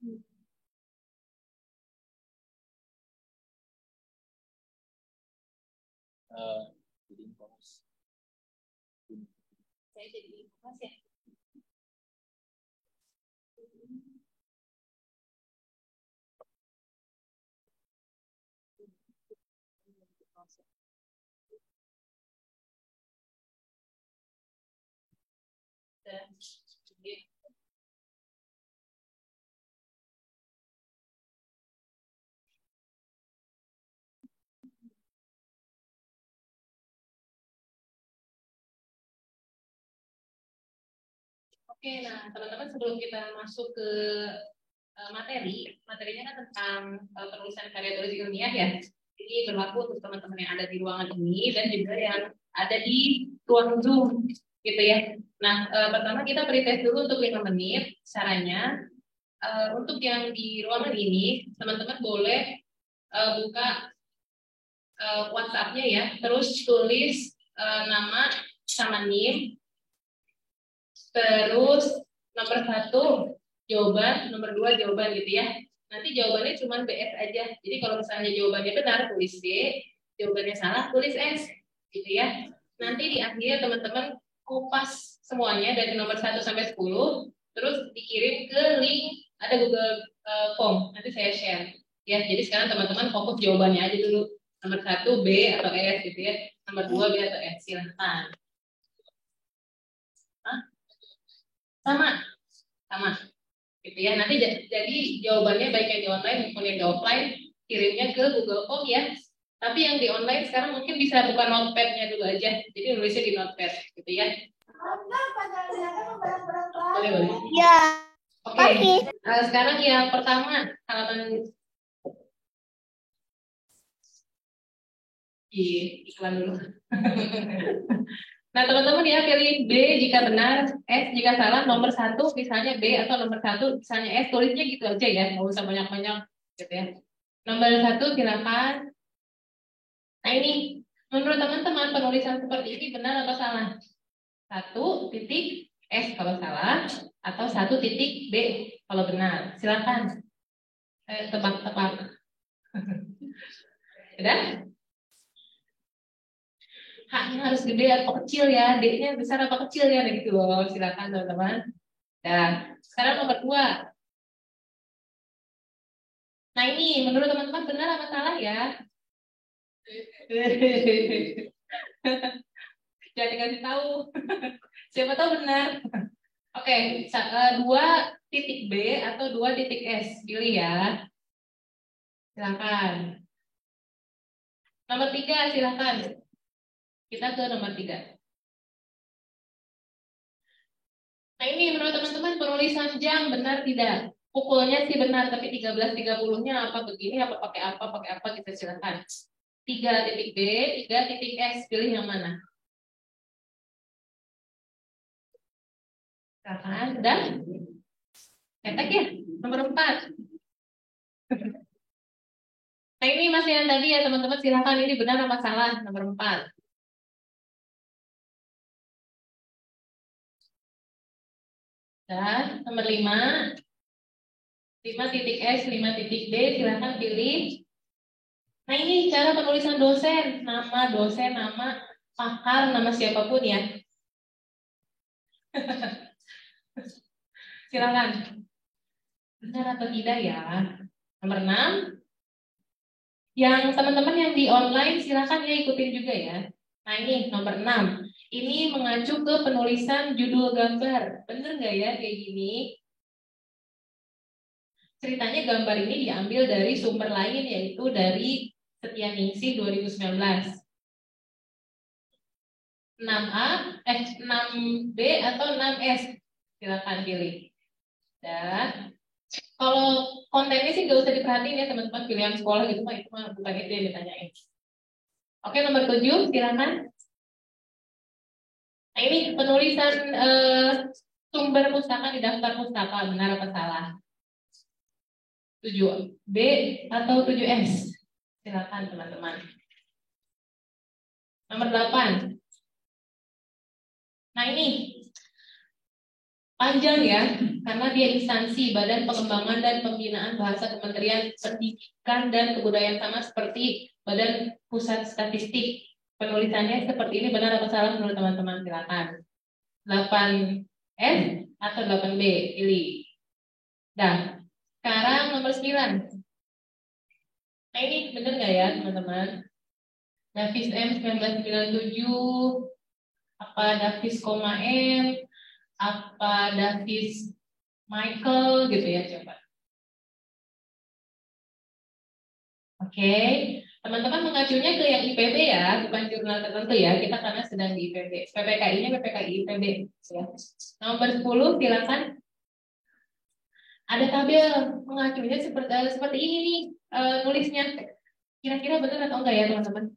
Jadi informasi. Saya jadi informasi ya. Oke, nah teman-teman sebelum kita masuk ke materinya kan tentang penulisan karya tulis ilmiah ya. Ini berlaku untuk teman-teman yang ada di ruangan ini dan juga yang ada di ruang Zoom gitu ya. Nah, pertama kita pretest dulu untuk 5 menit. Caranya untuk yang di ruangan ini teman-teman boleh buka WhatsApp-nya ya, terus tulis nama sama NIM, terus nomor 1 jawaban, nomor 2 jawaban gitu ya. Nanti jawabannya cuma BS aja. Jadi kalau misalnya jawabannya benar tulis B, jawabannya salah tulis S gitu ya. Nanti di akhir teman-teman kupas semuanya dari nomor 1 sampai 10, terus dikirim ke link ada Google Form. Nanti saya share. Ya, jadi sekarang teman-teman fokus jawabannya aja dulu. Nomor 1 B atau S gitu ya. Nomor 2 B atau S. Silahkan. Sama gitu ya. Nanti jadi jawabannya baik yang di online maupun yang di offline kirimnya ke Google Form ya. Tapi yang di online sekarang mungkin bisa buka notepad-nya dulu aja. Jadi nulisnya di notepad gitu ya. Boleh. Ya. Oke. Sekarang yang pertama halaman iklan dulu. Nah teman-teman ya pilih B jika benar, S jika salah, nomor 1 misalnya B atau nomor 1 misalnya S, tulisnya gitu aja ya, nggak usah banyak-banyak gitu ya. Nomor 1 silakan. Nah ini menurut teman-teman penulisan seperti ini benar atau salah? 1 titik S kalau salah atau 1 titik B kalau benar. Silakan. Tebak-tebak. Udah? H-nya harus gede atau kecil ya, D-nya besar atau kecil ya, gitu loh. Silakan teman-teman. Dan sekarang nomor 2. Nah ini menurut teman-teman benar apa salah ya? Jangan dikasih tahu. Siapa tahu benar. Oke, 2 titik B atau 2 titik S, pilih ya. Silakan. Nomor 3 silakan. Kita ke nomor 3. Nah ini menurut teman-teman penulisan jam benar tidak? Pukulnya sih benar, tapi 13.30-nya apa begini, apa pakai apa, kita silakan. 3 titik B, 3 titik S, pilih yang mana? Silakan, sudah? Ketek ya, nomor 4. Nah ini masih yang tadi ya teman-teman, silakan ini benar apa salah, nomor 4. Dan nomor 5. 5 titik S, 5 titik D, silakan pilih. Nah ini cara penulisan dosen, nama pakar, nama siapapun ya. Silakan. Benar atau tidak ya? Nomor 6. Yang teman-teman yang di online silakan ya ikutin juga ya. Nah ini nomor 6. Ini mengacu ke penulisan judul gambar. Bener nggak ya kayak gini? Ceritanya gambar ini diambil dari sumber lain yaitu dari Setianingsih 2019. 6A, 6B atau 6S. Silakan pilih. Dan kalau kontennya sih nggak usah diperhatiin ya teman-teman, pilihan sekolah gitu mah itu mah bukan itu yang ditanyain. Oke, nomor 7 silakan. Nah ini penulisan sumber pustaka di daftar pustaka benar apa salah? 7B atau 7S? Silakan teman-teman. Nomor 8. Nah ini Panjang ya, karena dia instansi Badan Pengembangan dan Pembinaan Bahasa Kementerian Pendidikan dan Kebudayaan, sama seperti Badan Pusat Statistik. Penulisannya seperti ini, benar atau salah menurut teman-teman? Silakan. 8F atau 8B, pilih. Nah, sekarang nomor 9. Nah, ini benar nggak ya teman-teman? Davis M 1997, apa Davis, M, apa Davis Michael gitu ya, coba. Oke, teman-teman mengacunya ke yang IPB ya, bukan jurnal tertentu ya. Kita karena sedang di IPB. PPKI-nya PPKI IPB ya. Nomor 10 silakan. Ada tabel mengacunya seperti ini nih, nulisnya. Kira-kira betul atau enggak ya teman-teman?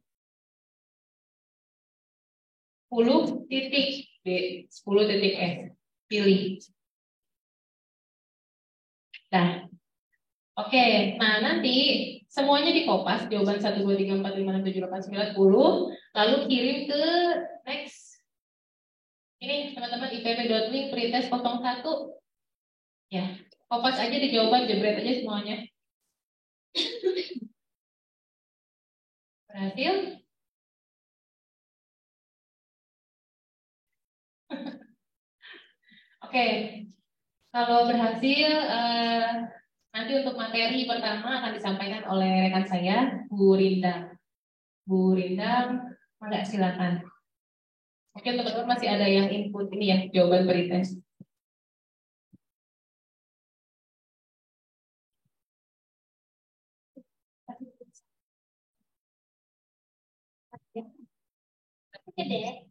10 titik B, 10 titik S. Pilih. Nah, oke, nah nanti semuanya dikopas, jawaban 1, 2, 3, 4, 5, 6, 7, 8, 9, 10, lalu kirim ke next. Ini teman-teman ipb.link pretest 01. Ya, kopas aja di jawaban, jebret aja semuanya. Berhasil? Oke, kalau berhasil, nanti untuk materi pertama akan disampaikan oleh rekan saya, Bu Rindang. Bu Rindang, enggak, silakan. Oke, teman-teman masih ada yang input ini ya, jawaban pretest. Oke deh.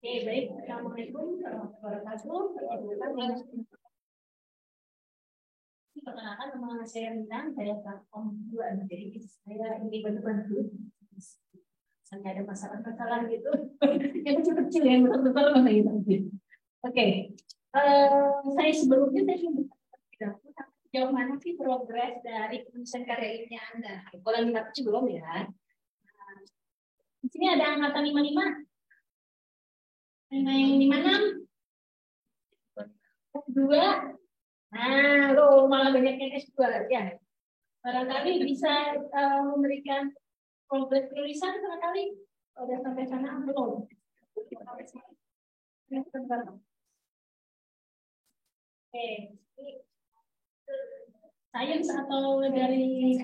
Oke, baik. Assalamualaikum warahmatullahi wabarakatuh. Perkenalkan, nama saya Rindang, saya Platform 2. Jadi saya ini bantu-bantu. Sampai ada masalah-masalah gitu. Yang kecil-kecil yang besar-besar mana gitu. Oke. Saya sebelumnya saya sudah sejauh mana sih progres dari penulisan karya ilmiah Anda? Kalau minat belum ya. Di sini ada angkatan 55. Yang 56. 2. Nah, lo malah banyak yang S2 ya. Barangkali bisa memberikan progres tulisan barangkali. Udah sampai sana belum? Oke. Sains atau dari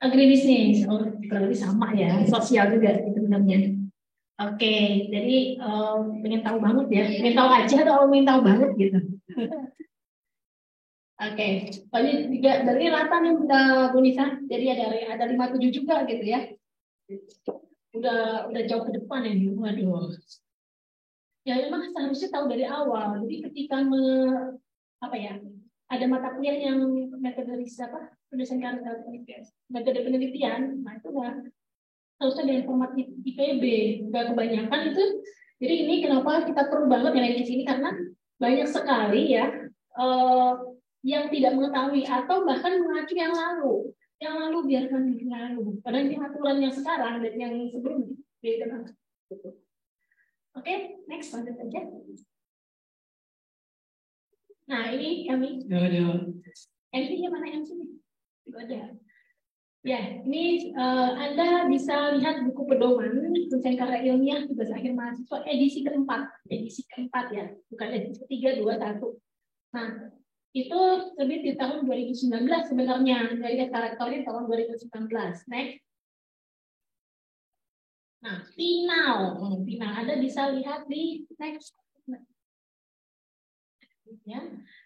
agribisnis? Oh, kurang lebih sama ya. Sosial juga itu sebenarnya. Oke, jadi pengen tahu banget ya. Pengen tahu aja atau pengen tahu banget gitu. Oke, banyak juga dari rata nih Bu Nisa. Jadi ada 57 juga gitu ya. Udah jauh ke depan ini. Waduh. Ya memang seharusnya tahu dari awal. Jadi ketika ada mata kuliah yang metode penulisan karya metode penelitian, nah itu harusnya ada informatif IPB. Nggak kebanyakan itu. Jadi ini kenapa kita perlu banget nilai di sini, karena banyak sekali ya yang tidak mengetahui atau bahkan mengacu yang lalu. Yang lalu biarkan lalu. Padahal ini aturan yang sekarang dan yang sebelumnya beda banget. Oke, next lanjut aja. Nah, ini kami. MC-nya mana MC-nya? Itu ada. Ya, ini Anda bisa lihat buku pedoman penulisan karya ilmiah tugas akhir mahasiswa edisi keempat ya, bukan edisi ketiga, 2, 1. Nah, itu terbit di tahun 2019 sebenarnya, dari karakternya tahun 2019. Next. Nah, final. Final Anda bisa lihat di next. Ya.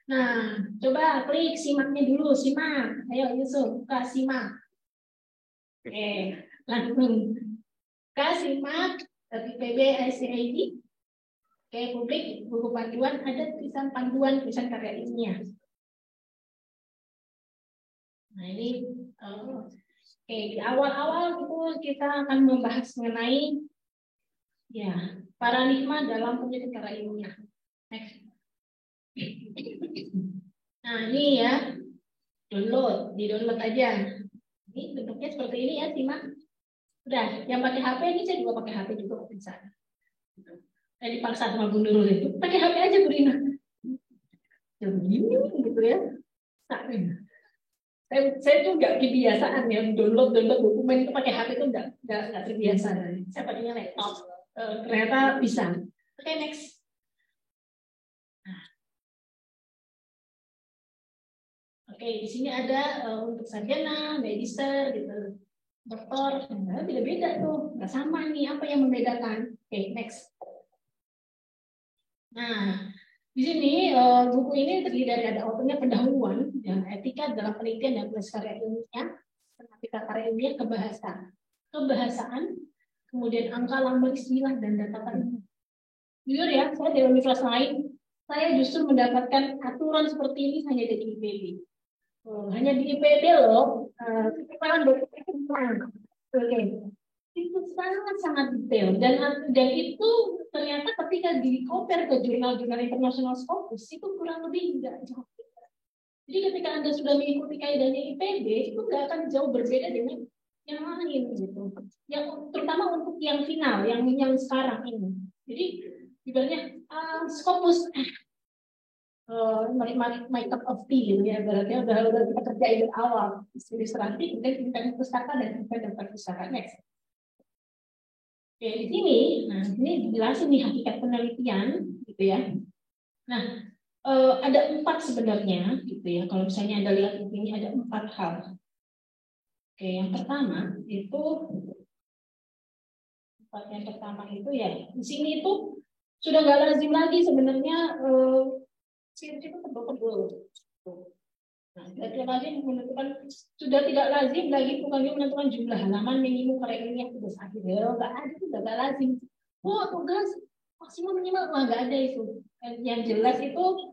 Nah, coba klik simaknya dulu, simak. Ayo Yusuf, buka simak. Oke, langsung buka simak dari PB ICID. Oke, publik buku panduan, ada tulisan panduan, tulisan karya ilmiah. Nah, ini oke, di awal-awal itu kita akan membahas mengenai ya paradigma dalam penyelidikan karya ilmiah. Next. Nah, ini ya, di-download aja. Ini bentuknya seperti ini ya, simak. Udah, yang pakai HP ini saya juga pakai HP juga bisa. Saya dipaksa sama Bu Nurul itu, pakai HP aja Bu Rina. Ya begini gitu ya. Saya tuh nggak kebiasaan ya download dokumen itu pakai HP itu nggak terbiasa. Saya pakainya laptop. Ternyata bisa. Oke, next. Oke, di sini ada untuk sarjana, magister, gitu, doktor, nah, beda-beda tuh, nggak sama nih apa yang membedakan. Oke, next. Nah, di sini buku ini terdiri dari ada autornya pendahuluan, ya, etika dalam penelitian dan tulis karya ilmiah, etika karya ilmiah, kebahasaan, kemudian angka lambang istilah dan data ilmiah. Jujur ya, saya di universitas lain, saya justru mendapatkan aturan seperti ini hanya dari IPB. Hanya di IPB loh, keterangan dokumen. Oke, itu sangat detail dan itu ternyata ketika di compare ke jurnal-jurnal internasional Scopus itu kurang lebih tidak jauh. Jadi ketika Anda sudah mengikuti kaidahnya IPB itu nggak akan jauh berbeda dengan yang lain gitu. Yang terutama untuk yang final, yang sekarang ini. Jadi ibaratnya Scopus my cup of tea gitu ya, berarti udah kita kerjain dari awal ilustrasi, kemudian kita pustaka dan kita dapat pustaka. Next. Oke, di sini, nah ini dijelasin nih hakikat penelitian, gitu ya. Nah, ada 4 sebenarnya, gitu ya. Kalau misalnya Anda lihat di sini ada 4 hal. Oke, yang pertama itu ya, di sini itu sudah nggak lazim lagi sebenarnya. Itu tebel-tebel. Nah, tidak lazim menentukan, sudah tidak lazim lagi bukannya menentukan jumlah halaman minimum karya ilmiah tugas akhir. Nggak ada, itu nggak lazim. Tugas maksimal minimal nggak ada itu. Yang jelas itu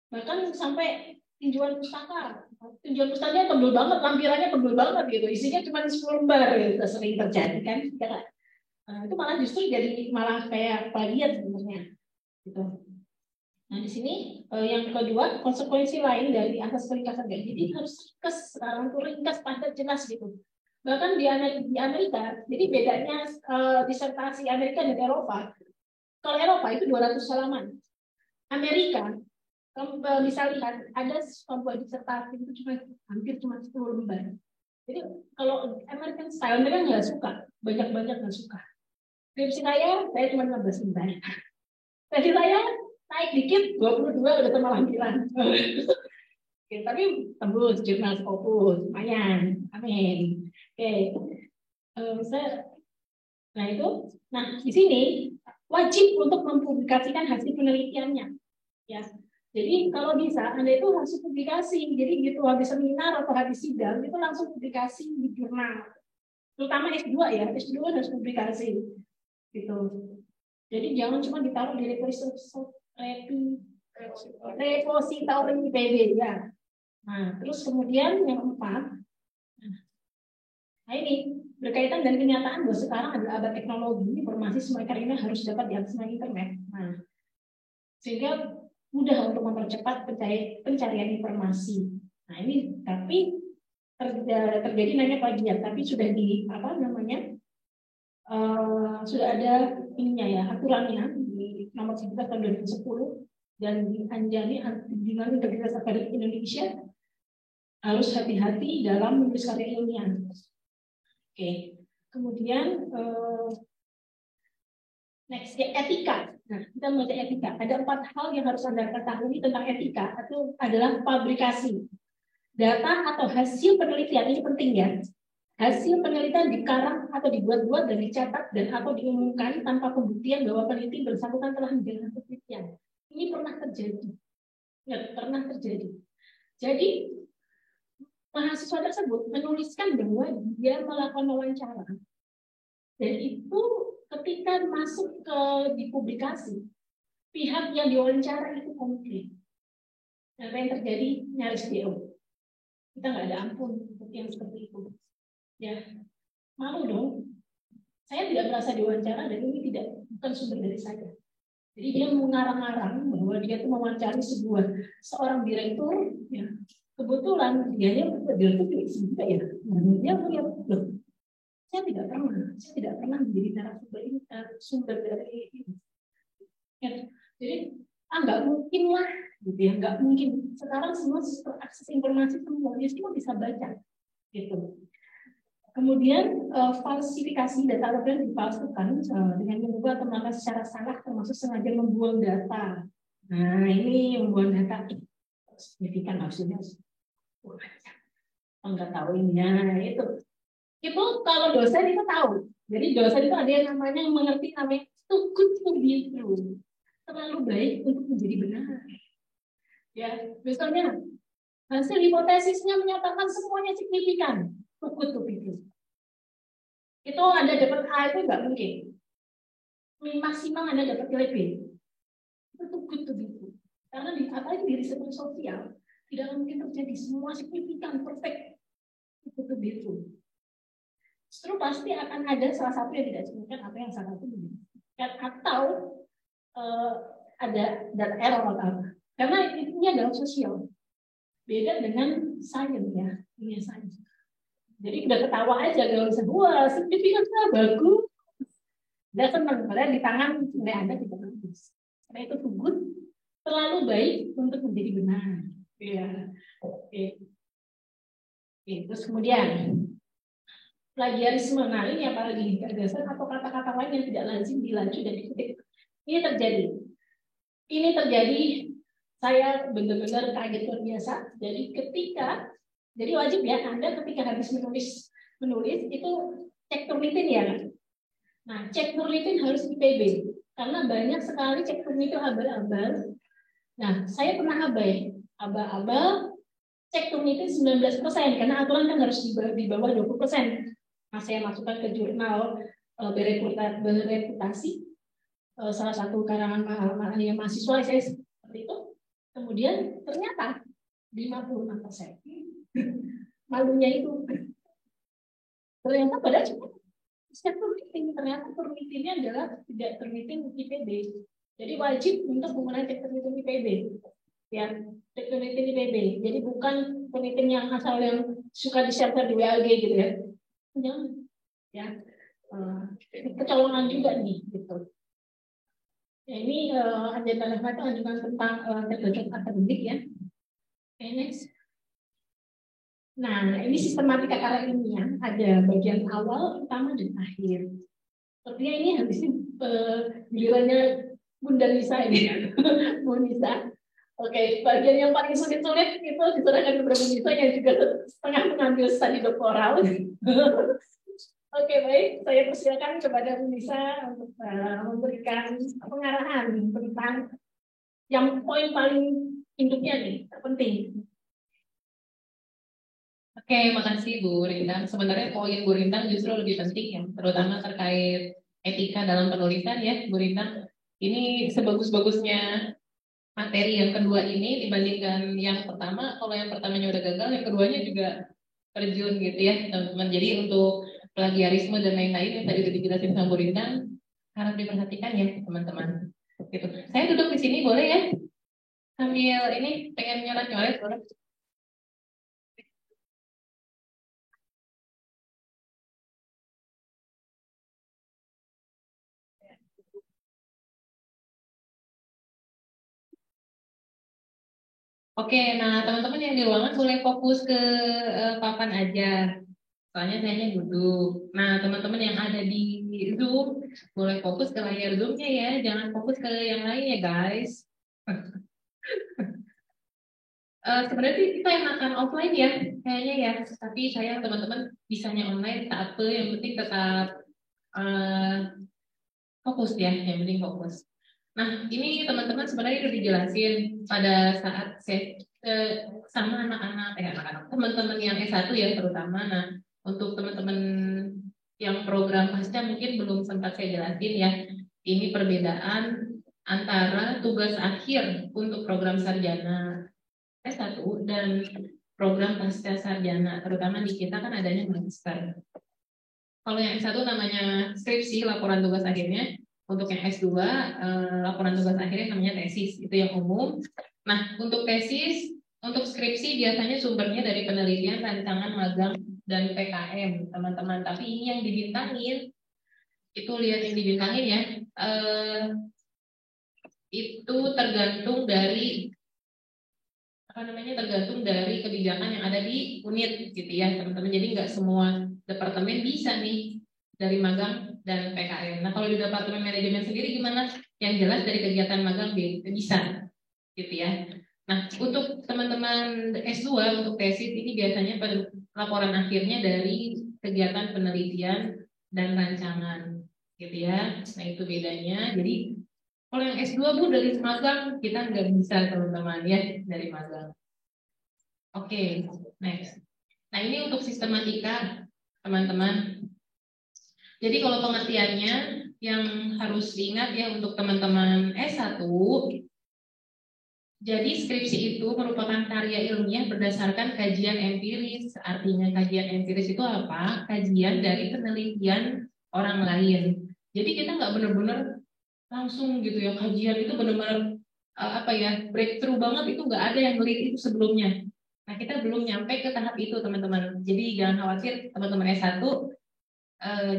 bahkan sampai tinjauan pustaka. Tinjauan pustakanya tebel banget, lampirannya tebel banget gitu. Isinya cuma 10 lembar gitu. Sering terjadi kan? Itu malah justru jadi malah kayak plagiat sebenarnya. Gitu. Nah, di sini yang kedua, konsekuensi lain dari asas peringkasan gaji. Jadi harus ringkas, padat, jelas gitu. Bahkan di Amerika, jadi bedanya disertasi Amerika dan Eropa. Kalau Eropa itu 200 halaman. Amerika, kamu bisa lihat ada sebuah disertasi itu hampir cuma 10 lembar. Jadi kalau American style mereka nggak suka, banyak-banyak nggak suka. Skripsi saya cuma 15 lembar. Tadi saya naik dikit 22 udah sama lampiran. Oke, tapi tembus jurnal Scopus, lumayan. Amin. Oke. Nah di sini wajib untuk mempublikasikan hasil penelitiannya. Ya. Jadi kalau bisa Anda itu langsung publikasi. Jadi gitu habis seminar atau habis sidang itu langsung publikasi di jurnal. Terutama S2 ya, S2 harus publikasi. Gitu. Jadi jangan cuma ditaruh di repositori PB ya. Nah, terus kemudian yang 4, nah ini berkaitan dengan kenyataan bahwa sekarang adalah abad teknologi, informasi semua karya harus dapat diakses melalui internet. Nah, sehingga mudah untuk mempercepat pencarian informasi. Nah, ini tapi terjadi namanya plagiat, tapi sudah sudah ada ininya ya, aturannya di nomor 11 tahun 2010 dan di Anjani Anjuran Integritas Akademik Indonesia harus hati-hati dalam menulis karya ilmiah. Oke, kemudian next ya, etika. Nah, kita mulai etika. Ada 4 hal yang harus Anda ketahui tentang etika. Itu adalah publikasi data atau hasil penelitian, ini penting ya. Hasil penelitian dikarang atau dibuat-buat dan dicetak dan atau diumumkan tanpa pembuktian bahwa peneliti bersangkutan telah menjalankan penelitian. Ini pernah terjadi. Ya, pernah terjadi. Jadi mahasiswa tersebut menuliskan bahwa dia melakukan wawancara. Dan itu ketika masuk ke dipublikasi, pihak yang diwawancara itu komplain. Apa yang terjadi? Nyaris DO. Kita nggak ada ampun untuk yang seperti itu. Ya, malu dong. Saya tidak merasa diwawancara dan ini bukan sumber dari saya. Jadi dia mengarang-arang bahwa dia itu mewawancari seorang direktur. Ya, kebetulan dia direktur juga ya. Dia melihat loh, saya tidak pernah menjadi narasumber ini, sumber dari ini. Ya, jadi nggak mungkin lah, gitu ya, nggak mungkin. Sekarang semua akses informasi semua bisa baca, gitu. Kemudian falsifikasi data logam dipalsukan dengan mengubah atau melakukan secara salah, termasuk sengaja membuang data. Nah, ini membuang data signifikan maksudnya. Nggak tahu ini ya, itu kalau dosen itu tahu. Jadi dosen itu ada yang namanya mengerti namanya too good to be true, terlalu baik untuk menjadi benar. Ya, misalnya hasil hipotesisnya menyatakan semuanya signifikan, too good to be true. Itu Anda dapat A itu nggak mungkin. Maksimal Anda dapat nilai B. Itu too good to be true. Karena apalagi di riset sosial tidak mungkin terjadi semua signifikan, perfect. Too good to be true. Justru pasti akan ada salah satu yang tidak signifikan atau yang salah satu atau ada data error atau apa. Karena ini adalah sosial. Beda dengan sains ya, ini sains. Jadi udah ketawa aja kalau misalnya, wah signifikan bagus. Udah senang, padahal di tangan nilai Anda tidak bagus. Karena itu good, terlalu baik untuk menjadi benar. Ya. Oke. Terus kemudian plagiarisme, nah ini apalagi gagasan atau kata-kata lain yang tidak lazim dilanjut dan dikutip. Ini terjadi, saya benar-benar kaget luar biasa. Jadi wajib ya Anda ketika habis menulis itu cek turnitin ya. Nah, cek turnitin harus IPB karena banyak sekali cek turnitin abal-abal. Nah, saya pernah abal-abal cek turnitin 19% karena aturan kan harus di bawah 20%. Nah, saya masukkan ke jurnal bereputasi, salah satu karangan mahasiswa saya seperti itu. Kemudian ternyata 56%. Malunya itu. Ternyata pada cuma turnitin, ternyata turnitinnya adalah tidak turnitin IPB. Jadi wajib untuk menggunakan cek turnitin IPB. Ya, cek turnitin IPB. Jadi bukan turnitin yang asal yang suka di-share di WLG gitu ya. Jangan. Ya. Kecolongan juga nih gitu. Ya, ini agenda itu anjuran tentang terbatas akademik ya. Okay, next. Nah, ini sistematika karya ilmiah, ada bagian awal, utama, dan akhir. Sepertinya ini habisnya gilirannya Bunda Nisa ini. Bu Nisa. Oke, bagian yang paling sulit-sulit itu diserahkan kepada Bu Nisa yang juga setengah mengambil studi doktoral. Oke, baik. Saya persilakan kepada Bu Nisa untuk memberikan pengarahan tentang yang poin paling induknya nih, terpenting. Oke, makasih Bu Rindang. Sebenarnya poin Bu Rindang justru lebih penting ya, terutama terkait etika dalam penulisan ya, Bu Rindang. Ini sebagus-bagusnya materi yang kedua ini dibandingkan yang pertama. Kalau yang pertamanya udah gagal, yang keduanya juga terjun gitu ya, teman-teman. Jadi untuk plagiarisme dan lain-lain yang tadi udah dijelasin sama Bu Rindang, harap diperhatikan ya teman-teman. Gitu. Saya duduk di sini boleh ya? Sambil ini pengen nyoret-nyoret boleh? Oke, nah teman-teman yang di ruangan boleh fokus ke papan aja. Soalnya saya duduk. Nah, teman-teman yang ada di Zoom boleh fokus ke layar Zoom-nya ya, jangan fokus ke yang lain ya, guys. Sebenarnya kita enakan offline ya, kayaknya ya. Tapi saya teman-teman bisanya online, tak apa, yang penting tetap fokus ya, yang penting fokus. Nah, ini teman-teman sebenarnya udah dijelasin pada saat saya sama anak-anak, teman-teman yang S1 ya terutama. Nah, untuk teman-teman yang program pasca mungkin belum sempat saya jelasin ya. Ini perbedaan antara tugas akhir untuk program sarjana S1 dan program pasca sarjana, terutama di kita kan adanya magister. Kalau yang S1 namanya skripsi, laporan tugas akhirnya. Untuk yang S2, laporan tugas akhirnya namanya tesis, itu yang umum. Nah, untuk tesis, untuk skripsi biasanya sumbernya dari penelitian, rancangan, magang, dan PKM, teman-teman. Tapi ini yang dibintangin, itu lihat yang dibintangin ya, itu tergantung dari tergantung dari kebijakan yang ada di unit gitu ya teman-teman. Jadi nggak semua departemen bisa nih dari magang dan PKM. Nah kalau di departemen manajemen sendiri gimana? Yang jelas dari kegiatan magang bisa gitu ya. Nah untuk teman-teman S2 untuk tesis ini biasanya laporan akhirnya dari kegiatan penelitian dan rancangan gitu ya. Nah itu bedanya. Jadi kalau yang S2 Bu dari magang kita nggak bisa teman-teman ya dari magang. Oke, next. Nah ini untuk sistematika teman-teman. Jadi kalau pengertiannya yang harus diingat ya untuk teman-teman S1, jadi skripsi itu merupakan karya ilmiah berdasarkan kajian empiris. Artinya kajian empiris itu apa? Kajian dari penelitian orang lain. Jadi kita nggak benar-benar langsung gitu ya, kajian itu benar-benar breakthrough banget, itu nggak ada yang ngelit itu sebelumnya. Nah kita belum nyampe ke tahap itu teman-teman. Jadi jangan khawatir teman-teman S1,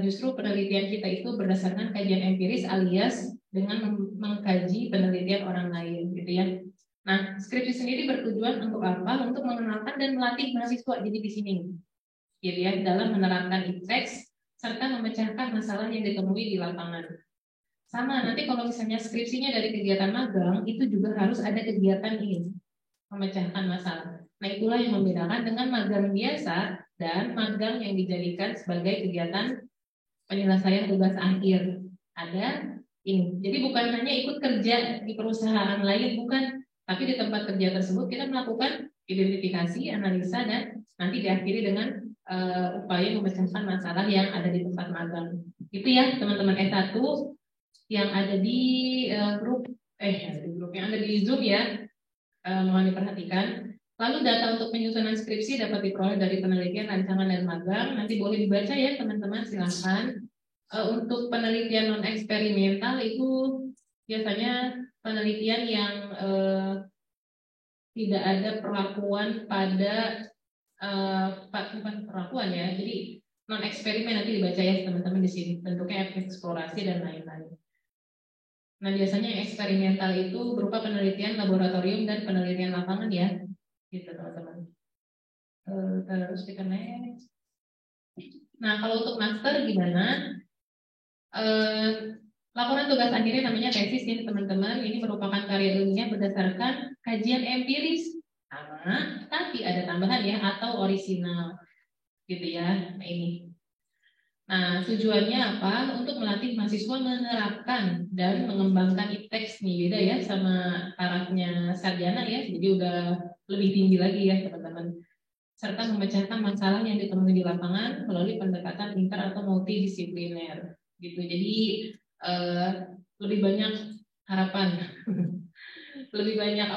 justru penelitian kita itu berdasarkan kajian empiris alias dengan mengkaji penelitian orang lain gitu ya. Nah skripsi sendiri bertujuan untuk apa? Untuk mengenalkan dan melatih mahasiswa jadi di sini gitu ya, dalam menerapkan teks serta memecahkan masalah yang ditemui di lapangan. Sama, nanti kalau misalnya skripsinya dari kegiatan magang, itu juga harus ada kegiatan ini, memecahkan masalah. Nah, itulah yang membedakan dengan magang biasa dan magang yang dijadikan sebagai kegiatan penyelesaian tugas akhir. Ada ini. Jadi bukan hanya ikut kerja di perusahaan lain, bukan. Tapi di tempat kerja tersebut kita melakukan identifikasi, analisa, dan nanti diakhiri dengan upaya memecahkan masalah yang ada di tempat magang. Itu ya teman-teman S1 yang ada di grup yang ada di Zoom ya, mohon diperhatikan. Lalu data untuk penyusunan skripsi dapat diperoleh dari penelitian, rancangan, dan magang. Nanti boleh dibaca ya teman-teman, silahkan. Untuk penelitian non eksperimental itu biasanya penelitian yang tidak ada perlakuan pada bukan perlakuan ya, jadi non eksperimen, nanti dibaca ya teman-teman di sini, bentuknya eksplorasi dan lain-lain. Nah, biasanya eksperimental itu berupa penelitian laboratorium dan penelitian lapangan ya, gitu teman-teman. Terus kita next. Nah, kalau untuk master gimana? Laporan tugas akhirnya namanya tesis ya teman-teman. Ini merupakan karya ilmiah berdasarkan kajian empiris sama, tapi ada tambahan ya, atau orisinal, gitu ya. Nah ini. Nah, tujuannya apa? Untuk melatih mahasiswa menerapkan dan mengembangkan IPTEX nih, beda ya sama tarafnya sarjana ya, jadi udah lebih tinggi lagi ya teman-teman. Serta memecahkan masalah yang ditemui di lapangan melalui pendekatan inter atau multidisipliner, gitu. Jadi lebih banyak harapan, lebih banyak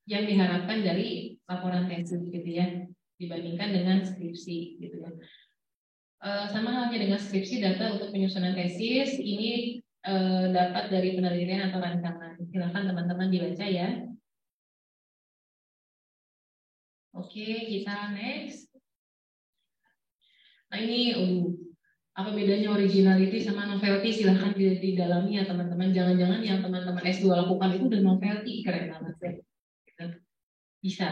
yang diharapkan dari laporan tesis gitu ya, dibandingkan dengan skripsi gitu ya. Sama halnya dengan skripsi, data untuk penyusunan tesis ini dapat dari penelitian atau rancangan. Silakan teman-teman dibaca ya. Oke, kita next. Nah ini, apa bedanya originality sama novelty? Silahkan didalami ya teman-teman. Jangan-jangan yang teman-teman S2 lakukan itu udah novelty, keren banget ya. Bisa.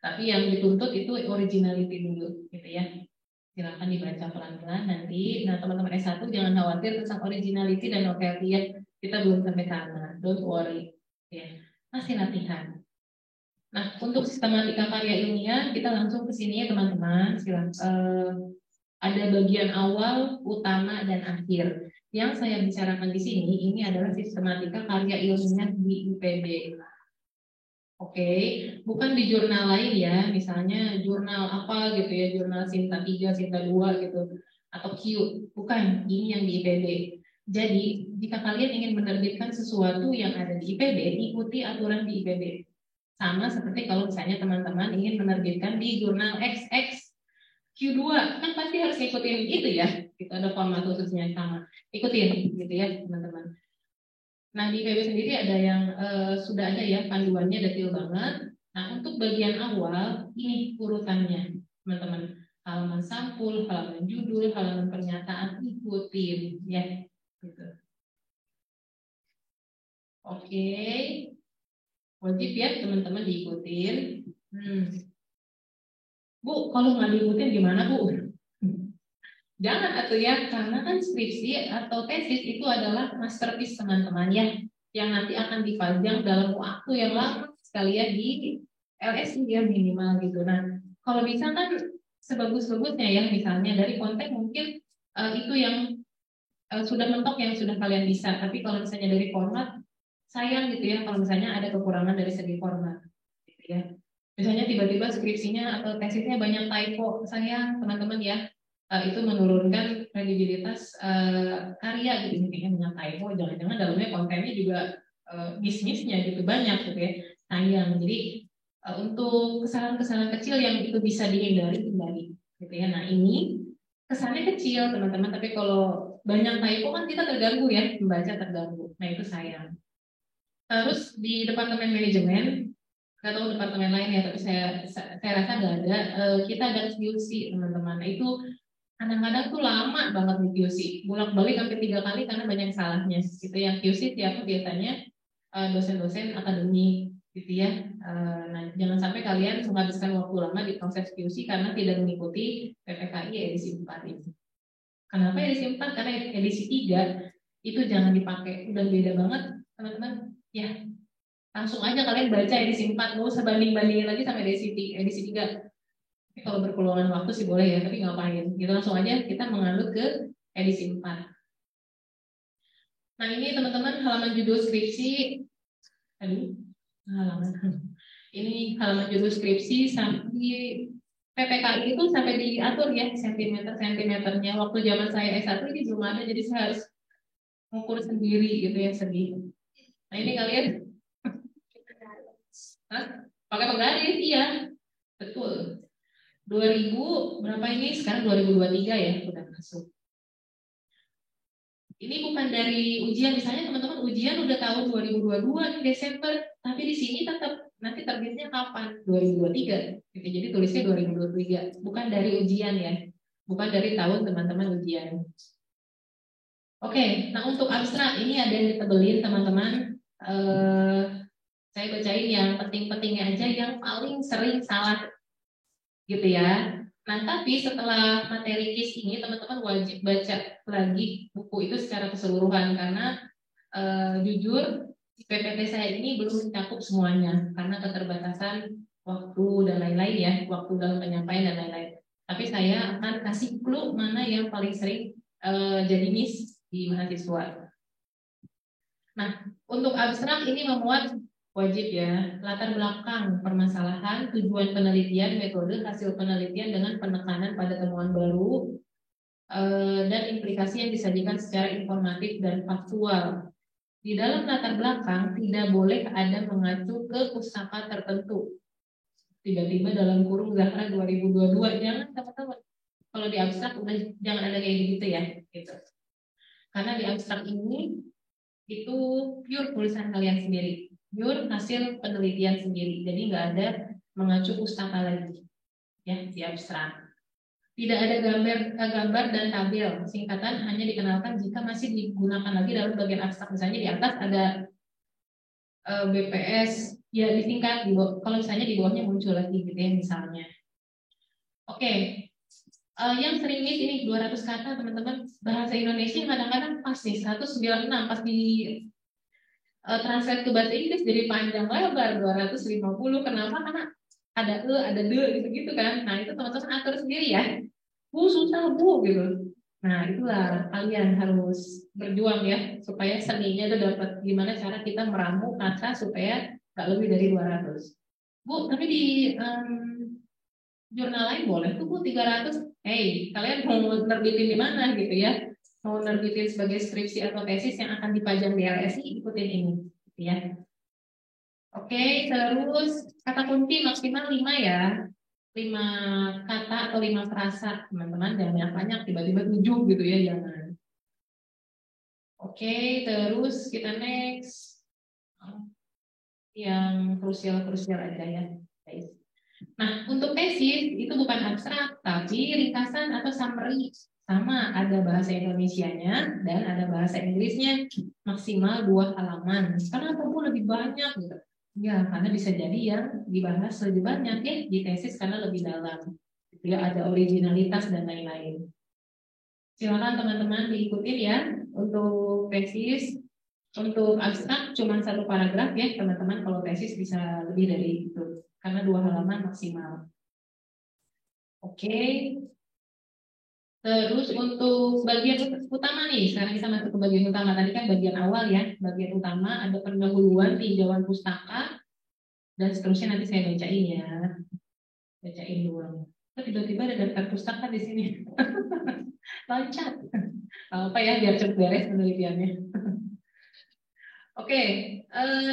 Tapi yang dituntut itu originality dulu, gitu ya. Silakan dibaca pelan-pelan nanti. Nah, teman-teman S1 jangan khawatir tentang originality dan novelty ya. Kita belum sampai sana. Don't worry. Ya. Masih latihan. Nah, untuk sistematika karya ilmiah, kita langsung ke sini ya teman-teman. Ada bagian awal, utama, dan akhir. Yang saya bicarakan di sini, ini adalah sistematika karya ilmiah di IPB. Oke, bukan di jurnal lain ya, misalnya jurnal apa gitu ya, jurnal Sinta 3, Sinta 2 gitu, atau Q, bukan, ini yang di IPB. Jadi, jika kalian ingin menerbitkan sesuatu yang ada di IPB, ikuti aturan di IPB. Sama seperti kalau misalnya teman-teman ingin menerbitkan di jurnal XX Q2, kan pasti harus ikutin itu ya, gitu, ada format khususnya sama. Ikutin gitu ya teman-teman. Nah di IPB sendiri ada yang sudah ada ya panduannya detail banget. Nah untuk bagian awal ini urutannya teman-teman. Halaman sampul, halaman judul, halaman pernyataan, ikutin ya. Gitu. Oke, wajib ya teman-teman diikutin. Bu, kalau nggak diikutin gimana Bu? Jangan atuh ya, karena kan skripsi atau tesis itu adalah masterpiece teman-teman ya, yang nanti akan dipajang dalam waktu yang lama sekali ya di LSI ya minimal gitu. Nah, kalau bisa kan sebagus-bagusnya ya, misalnya dari konteks mungkin itu yang sudah mentok yang sudah kalian bisa, tapi kalau misalnya dari format sayang gitu ya, kalau misalnya ada kekurangan dari segi format gitu ya. Misalnya tiba-tiba skripsinya atau tesisnya banyak typo, sayang teman-teman ya. Itu menurunkan kredibilitas karya gitu, intinya banyak typo, jangan-jangan dalamnya kontennya juga miss-missnya gitu banyak gitu ya, sayang. Jadi untuk kesalahan-kesalahan kecil yang itu bisa dihindari gitu ya. Nah ini kesannya kecil teman-teman, tapi kalau banyak typo kan kita terganggu ya, membaca terganggu. Nah itu sayang. Terus di departemen manajemen, nggak tahu departemen lain ya, tapi saya rasa nggak ada. Kita ada QC teman-teman. Nah, itu kadang-kadang tuh lama banget di QC, bolak-balik sampai 3 kali karena banyak salahnya. Gitu yang QC tiap biasanya dosen-dosen akademik gitu ya. Nah, jangan sampai kalian menghabiskan waktu lama di proses QC karena tidak mengikuti PPKI edisi 4 ini. Kenapa edisi 4? Karena edisi 3 itu jangan dipakai, udah beda banget teman-teman. Ya, langsung aja kalian baca edisi 4, nggak usah banding-bandingin lagi sama edisi 3. Tapi kalau berpeluangan waktu sih boleh ya, tapi ngapain? Gitu langsung aja kita menganut ke edisi 4. Nah ini teman-teman halaman judul skripsi. Aduh, halaman. Ini halaman judul skripsi sampai PPKI itu sampai diatur ya sentimeternya. Waktu zaman saya S1 ini belum ada, jadi saya harus mengukur sendiri gitu ya, sedih. Nah ini kalian pakai penggaris, iya betul. 2000 berapa ini? Sekarang 2023 ya, udah masuk. Ini bukan dari ujian, misalnya teman-teman ujian udah tahun 2022 di Desember, tapi di sini tetap nanti terbitnya kapan? 2023. Gitu. Jadi tulisnya 2023, bukan dari ujian ya, bukan dari tahun teman-teman ujian. Oke, nah untuk abstrak ini ada yang ditebelin teman-teman. Saya bacain yang penting-pentingnya aja, yang paling sering salah gitu ya. Nah tapi setelah materi KIS ini teman-teman wajib baca lagi buku itu secara keseluruhan karena jujur PPT saya ini belum mencakup semuanya karena keterbatasan waktu dan lain-lain ya, waktu dalam penyampaian dan lain-lain. Tapi saya akan kasih clue mana yang paling sering jadi miss di mahasiswa. Nah untuk abstrak ini memuat wajib ya, latar belakang permasalahan, tujuan penelitian, metode, hasil penelitian dengan penekanan pada temuan baru, dan implikasi yang disajikan secara informatif dan faktual. Di dalam latar belakang tidak boleh ada mengacu ke pustaka tertentu. Tiba-tiba dalam kurung Zahra 2022, jangan teman-teman. Kalau di abstrak udah jangan ada kayak gitu ya, gitu. Karena di abstrak ini itu pure tulisan kalian sendiri. Pure hasil penelitian sendiri, jadi nggak ada mengacu pustaka lagi, ya di abstrak. Tidak ada gambar dan tabel, singkatan hanya dikenalkan jika masih digunakan lagi dalam bagian abstrak. Misalnya di atas ada BPS, ya disingkat. Kalau misalnya di bawahnya muncul lagi gitu ya misalnya. Oke. Yang sering miss ini 200 kata teman-teman, bahasa Indonesia kadang-kadang pas nih 196 pas di translate ke bahasa Inggris jadi panjang lebar 250. Kenapa? Karena ada ada de gitu-gitu kan. Nah, itu teman-teman atur sendiri ya. Bu, susah Bu gitu. Nah, itulah kalian harus berjuang ya supaya seninya itu dapat gimana cara kita meramu kata supaya nggak lebih dari 200. Bu, tapi di jurnal lain boleh tuh Bu 300. Hey, kalian mau nerbitin di mana gitu ya? Mau nerbitin sebagai skripsi atau tesis yang akan dipajang di LSI, ikutin ini gitu ya. Oke, terus kata kunci maksimal 5 ya. 5 kata atau 5 frasa, teman-teman, jangan banyak-banyak, tiba-tiba 7 gitu ya, jangan. Oke, terus kita next yang krusial-krusial aja ya, guys. Nah, untuk tesis itu bukan abstrak, tapi ringkasan atau summary. Sama, ada bahasa Indonesianya dan ada bahasa Inggrisnya, maksimal 2 halaman. Kenapa Bu lebih banyak gitu? Ya, karena bisa jadi yang dibahas lebih banyak ya di tesis karena lebih dalam. Ya, ada originalitas dan lain-lain. Silakan teman-teman diikutin ya untuk tesis. Untuk abstrak cuma 1 paragraf ya teman-teman. Kalau tesis bisa lebih dari itu karena 2 halaman maksimal. Oke. Terus untuk bagian utama nih, sekarang kita masuk ke bagian utama. Tadi kan bagian awal ya. Bagian utama ada pendahuluan, tinjauan pustaka, dan seterusnya nanti saya bacain ya. Bacain dulu. Tiba-tiba ada daftar pustaka di sini. Loncat. Apa ya biar cepet beres penelitiannya. Oke,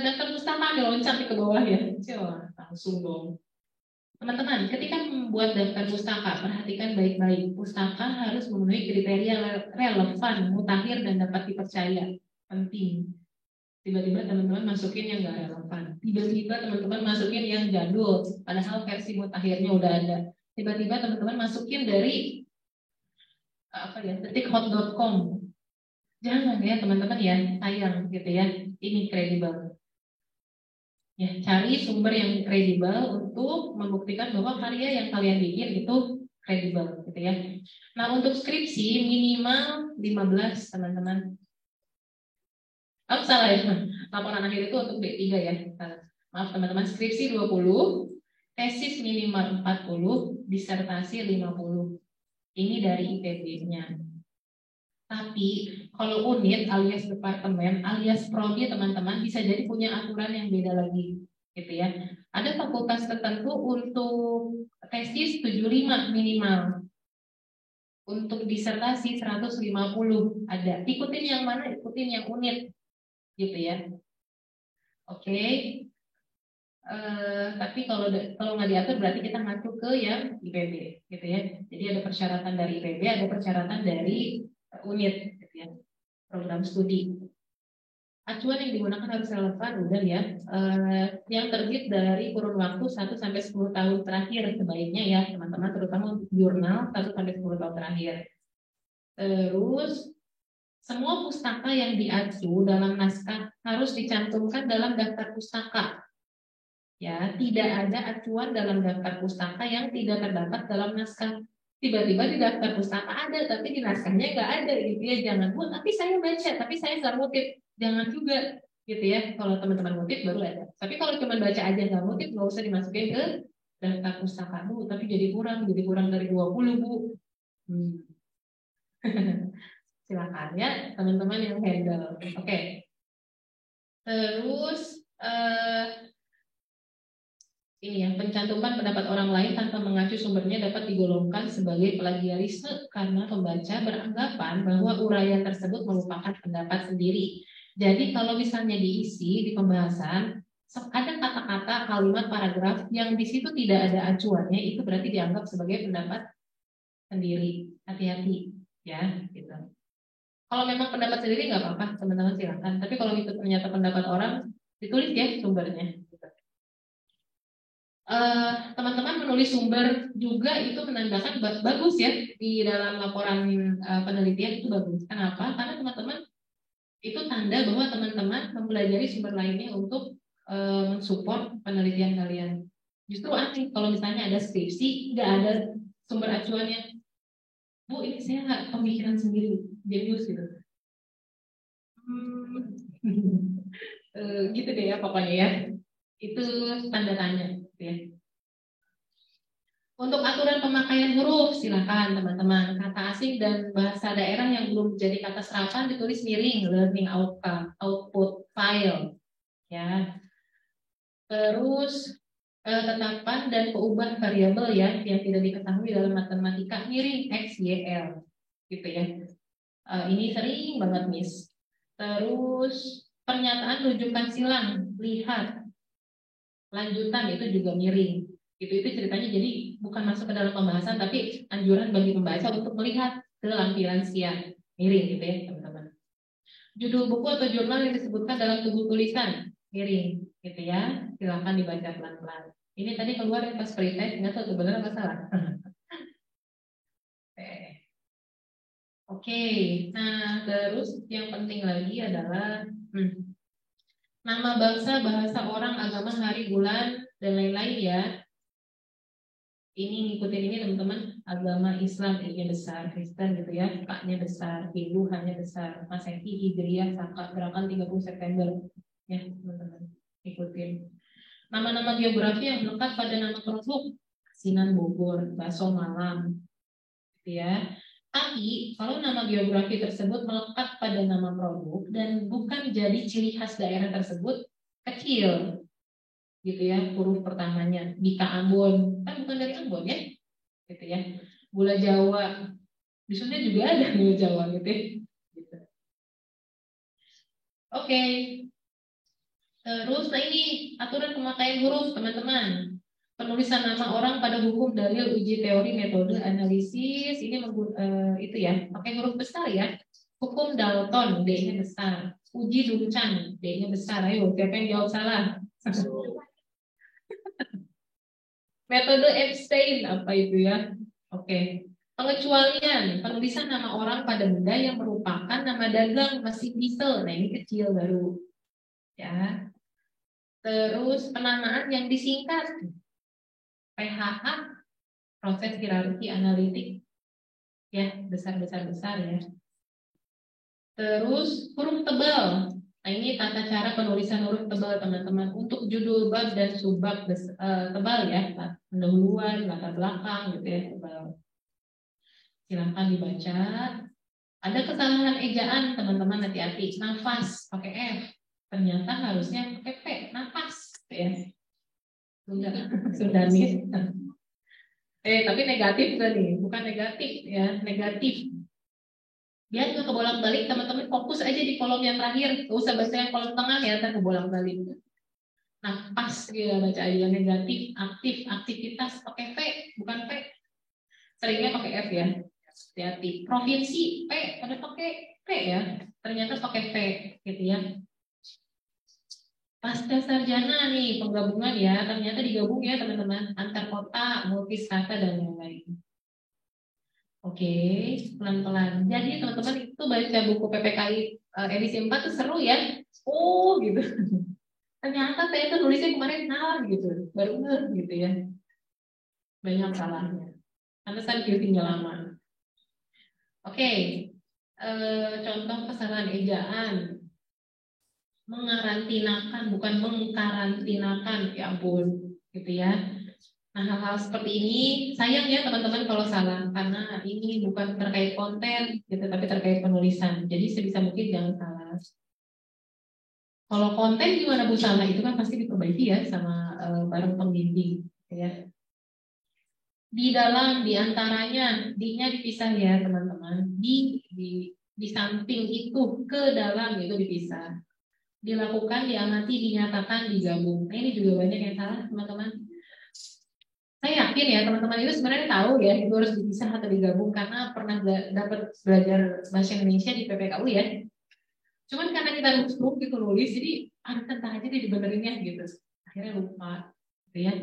daftar pustaka ada loncat ke bawah ya. Coba langsung dong. Teman-teman, ketika membuat daftar pustaka, perhatikan baik-baik. Pustaka harus memenuhi kriteria relevan, mutakhir, dan dapat dipercaya. Penting. Tiba-tiba teman-teman masukin yang nggak relevan. Tiba-tiba teman-teman masukin yang jadul, padahal versi mutakhirnya udah ada. Tiba-tiba teman-teman masukin dari detikhot.com. Jangan ya teman-teman ya, sayang gitu ya. Ini kredibel. Ya, cari sumber yang kredibel untuk membuktikan bahwa karya yang kalian bikin itu kredibel gitu ya. Nah, untuk skripsi minimal 15 teman-teman. Oh, salah ya. Laporan akhir itu untuk D3 ya. Maaf teman-teman, skripsi 20, tesis minimal 40, disertasi 50. Ini dari IPB-nya. Tapi kalau unit alias departemen alias prodi teman-teman bisa jadi punya aturan yang beda lagi gitu ya. Ada fakultas tertentu untuk tesis 75 minimal. Untuk disertasi 150 ada. Ikutin yang mana? Ikutin yang unit gitu ya. Oke. Tapi kalau nggak diatur berarti kita ngacu ke yang IPB gitu ya. Jadi ada persyaratan dari IPB, ada persyaratan dari unit gitu ya. Program studi. Acuan yang digunakan harus relevan, udah ya. Yang terbit dari kurun waktu 1 sampai 10 tahun terakhir sebaiknya ya, teman-teman, terutama untuk jurnal 1 sampai 10 tahun terakhir. Terus semua pustaka yang diacu dalam naskah harus dicantumkan dalam daftar pustaka. Ya, tidak ada acuan dalam daftar pustaka yang tidak terdapat dalam naskah. Tiba-tiba di daftar pustaka ada, tapi di naskahnya nggak ada gitu ya. Jangan, Bu, tapi saya baca, tapi saya nggak ngutip. Jangan juga gitu ya. Kalau teman-teman ngutip baru ada. Tapi kalau cuma baca aja nggak ngutip, nggak usah dimasukin ke daftar pustaka, Bu. Tapi jadi kurang dari 20, Bu. Silakan ya teman-teman yang handle. Oke. Terus ini ya, pencantuman pendapat orang lain tanpa mengacu sumbernya dapat digolongkan sebagai plagiarisme karena pembaca beranggapan bahwa uraian tersebut merupakan pendapat sendiri. Jadi kalau misalnya diisi di pembahasan ada kata-kata, kalimat, paragraf yang di situ tidak ada acuannya, itu berarti dianggap sebagai pendapat sendiri. Hati-hati ya, gitu. Kalau memang pendapat sendiri nggak apa-apa, teman-teman silakan. Tapi kalau itu ternyata pendapat orang, ditulis ya sumbernya. Teman-teman menulis sumber juga itu menandakan bagus ya di dalam laporan penelitian itu bagus. Kenapa? Karena teman-teman itu tanda bahwa teman-teman mempelajari sumber lainnya untuk mensupport penelitian kalian. Justru aneh kalau misalnya ada skripsi nggak ada sumber acuannya. Bu, ini saya nggak pemikiran sendiri, jenius gitu. Gitu deh ya pokoknya ya. Itu tanda tanya gitu ya. Untuk aturan pemakaian huruf, silakan teman-teman. Kata asing dan bahasa daerah yang belum menjadi kata serapan ditulis miring, learning outcome, output file, ya. Terus tetapan dan peubah variabel ya yang tidak diketahui dalam matematika miring x, y, l, gitu ya. Ini sering banget Miss. Terus pernyataan rujukan silang, lihat, lanjutan itu juga miring. Itu ceritanya jadi bukan masuk ke dalam pembahasan tapi anjuran bagi pembaca untuk melihat ke lampiran siang miring gitu ya teman-teman. Judul buku atau jurnal yang disebutkan dalam tubuh tulisan miring gitu ya. Silakan dibaca pelan-pelan. Ini tadi keluar pas pretest nggak tahu benar apa salah. Oke, nah terus yang penting lagi adalah nama bangsa, bahasa orang, agama, hari, bulan, dan lain-lain ya. Ini ngikutin ini teman-teman, agama Islam I-nya besar, Kristen gitu ya, K-nya besar, Hindu hanya besar, Masehi, Hijriah, Saka, gerakan 30 September ya teman-teman, ikutin. Nama-nama geografi yang melekat pada nama produk, Asinan Bogor, Bakso Malang gitu ya. Tapi kalau nama geografi tersebut melekat pada nama produk dan bukan jadi ciri khas daerah tersebut, kecil gitu ya, huruf pertamanya. Bika Ambon kan bukan dari Ambon ya, gitu ya. Gula Jawa di Sunda juga ada gula Jawa gitu ya. Gitu. Oke. Terus nah ini aturan pemakaian huruf teman-teman. Penulisan nama orang pada hukum, dalil, uji teori, metode, analisis ini itu ya, pakai huruf besar ya. Hukum Dalton, D-nya besar. Uji Duncan, D-nya besar. Ayo, siapa yang jawab salah? Metode Epstein apa itu ya? Oke. Pengecualian, penulisan nama orang pada benda yang merupakan nama dagang masih diesel. Nah, ini kecil baru. Ya. Terus penamaan yang disingkat. PHA, proses hierarki analitik. Ya, besar ya. Terus huruf tebal. Nah, ini tata cara penulisan huruf tebal teman-teman untuk judul bab dan subbab tebal ya, pendahuluan, latar belakang gitu ya, tebal. Silahkan dibaca. Ada kesalahan ejaan teman-teman, hati-hati. Nafas pakai F, ternyata harusnya pakai P, nafas ya. Sudah nih. Tapi negatif tadi, bukan negatif ya, negatif. Biar nggak kebolak-balik, teman-teman fokus aja di kolom yang terakhir, nggak usah baca yang kolom tengah ya, ntar kebolak-balik. Nah, pas ya baca aja negatif, aktif, aktivitas pakai V, bukan P. Seringnya pakai F ya. Hati-hati. Provinsi P, pada pakai P ya. Ternyata pakai P gitu ya. Pasca sarjana nih penggabungan ya, ternyata digabung ya teman-teman, antar kota, multistrata dan lain-lain. Oke, pelan-pelan. Jadi teman-teman itu baca buku PPKI edisi 4 tuh seru ya. Oh gitu. Ternyata saya tuh nulisnya kemarin salah gitu. Baru gitu ya. Banyak salahnya. Pantesan QT-nya lama. Oke. Contoh kesalahan ejaan. Mengarantinakan, bukan mengkarantinakan. Ya ampun, gitu ya. Nah, hal-hal seperti ini sayang ya teman-teman kalau salah karena ini bukan terkait konten gitu tapi terkait penulisan. Jadi sebisa mungkin jangan salah. Kalau konten gimana Bu salah itu kan pasti diperbaiki ya sama bareng pembimbing ya. Di dalam di antaranya D-nya dipisah ya teman-teman. Di samping itu ke dalam itu dipisah. Dilakukan, diamati, dinyatakan, digabung. Nah, ini juga banyak yang salah teman-teman. Saya yakin ya teman-teman itu sebenarnya tahu ya itu harus dipisah atau digabung karena pernah dapat belajar bahasa Indonesia di PPKU ya. Cuman karena kita lupa gitu nulis jadi ada tentang aja deh dibenerinnya gitu. Akhirnya lupa gitu ya.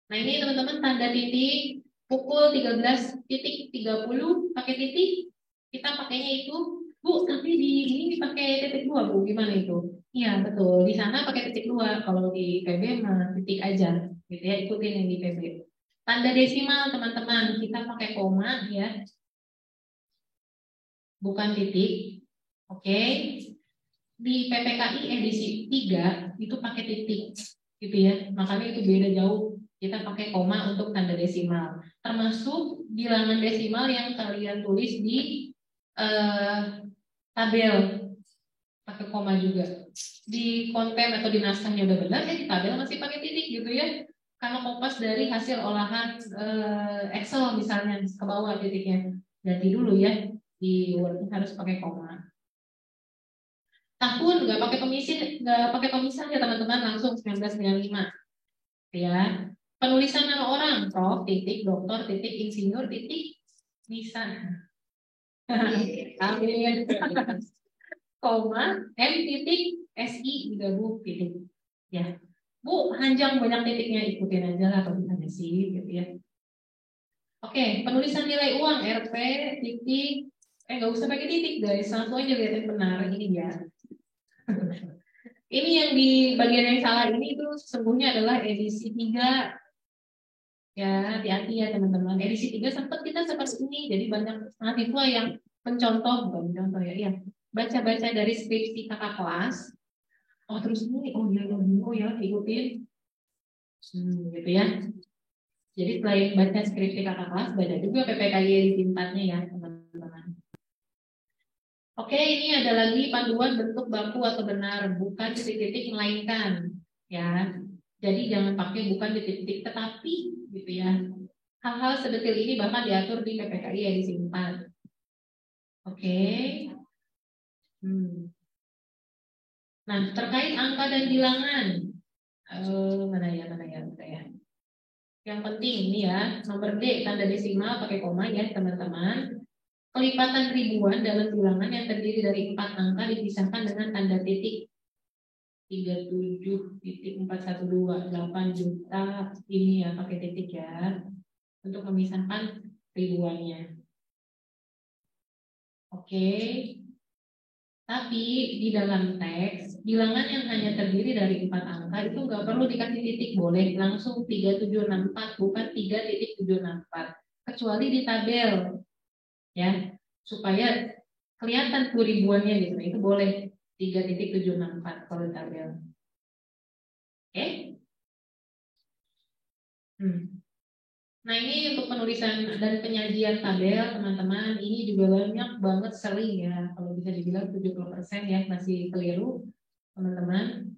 Nah ini teman-teman tanda titik pukul 13.30 pakai titik. Kita pakainya itu Bu, tapi di ini pakai titik 2 Bu, gimana itu? Iya betul, di sana pakai titik 2, kalau di PB mah titik aja, gitu ya, ikutin yang di PB. Tanda desimal teman-teman, kita pakai koma ya, bukan titik, oke. di PPKI edisi 3 itu pakai titik gitu ya. Makanya itu beda jauh. Kita pakai koma untuk tanda desimal. Termasuk bilangan desimal yang kalian tulis di tabel pakai koma juga. Di konten atau di naskahnya udah benar, ya di tabel masih pakai titik gitu ya. Karena kopas dari hasil olahan Excel misalnya ke bawah titiknya. Ganti dulu ya, di Word harus pakai koma. Tahun nggak pakai pemisah ya teman-teman, langsung 1995 ya. Penulisan nama orang, prof titik doktor titik insinyur titik bisa. Amin. Koma M titik SI digabung titik ya. Bu, panjang banyak titiknya, ikutin aja lah kalau bisa sih gitu ya. Oke, penulisan nilai uang RP titik nggak usah pakai titik guys, langsung aja lihat yang benar ini ya. Ini yang di bagian yang salah ini itu sesungguhnya adalah edisi 3. Ya, hati-hati ya teman-teman. Edisi 3 sempat kita seperti ini. Jadi banyak mahasiswa yang mencontoh, bukan mencontoh ya, iya. Baca-baca dari skripsi kakak kelas. Oh, terus ini, oh ya, ikutin. Gitu ya. Jadi selain baca skripsi kakak kelas, baca juga PPKI edisi 4-nya ya, teman-teman. Oke, ini ada lagi panduan bentuk baku atau benar, bukan titik-titik melainkan, ya. Jadi jangan pakai bukan titik-titik tetapi, gitu ya. Hal-hal sedetil ini bahkan diatur di PPKI edisi 4. Oke. Nah, terkait angka dan bilangan, mana ya. Yang penting ini ya, nomor D tanda desimal pakai koma ya teman-teman. Kelipatan ribuan dalam bilangan yang terdiri dari 4 angka dipisahkan dengan tanda titik 37.412 8 juta ini ya pakai titik ya untuk memisahkan ribuannya. Oke. Tapi di dalam teks bilangan yang hanya terdiri dari 4 angka itu nggak perlu dikasih titik, boleh langsung 3764 bukan 3.764 kecuali di tabel ya supaya kelihatan ribuannya gitu. Itu boleh 3.764 kalau di tabel. Oke? Nah ini untuk penulisan dan penyajian tabel teman-teman, ini juga banyak banget sering ya, kalau bisa dibilang 70% ya masih keliru teman-teman.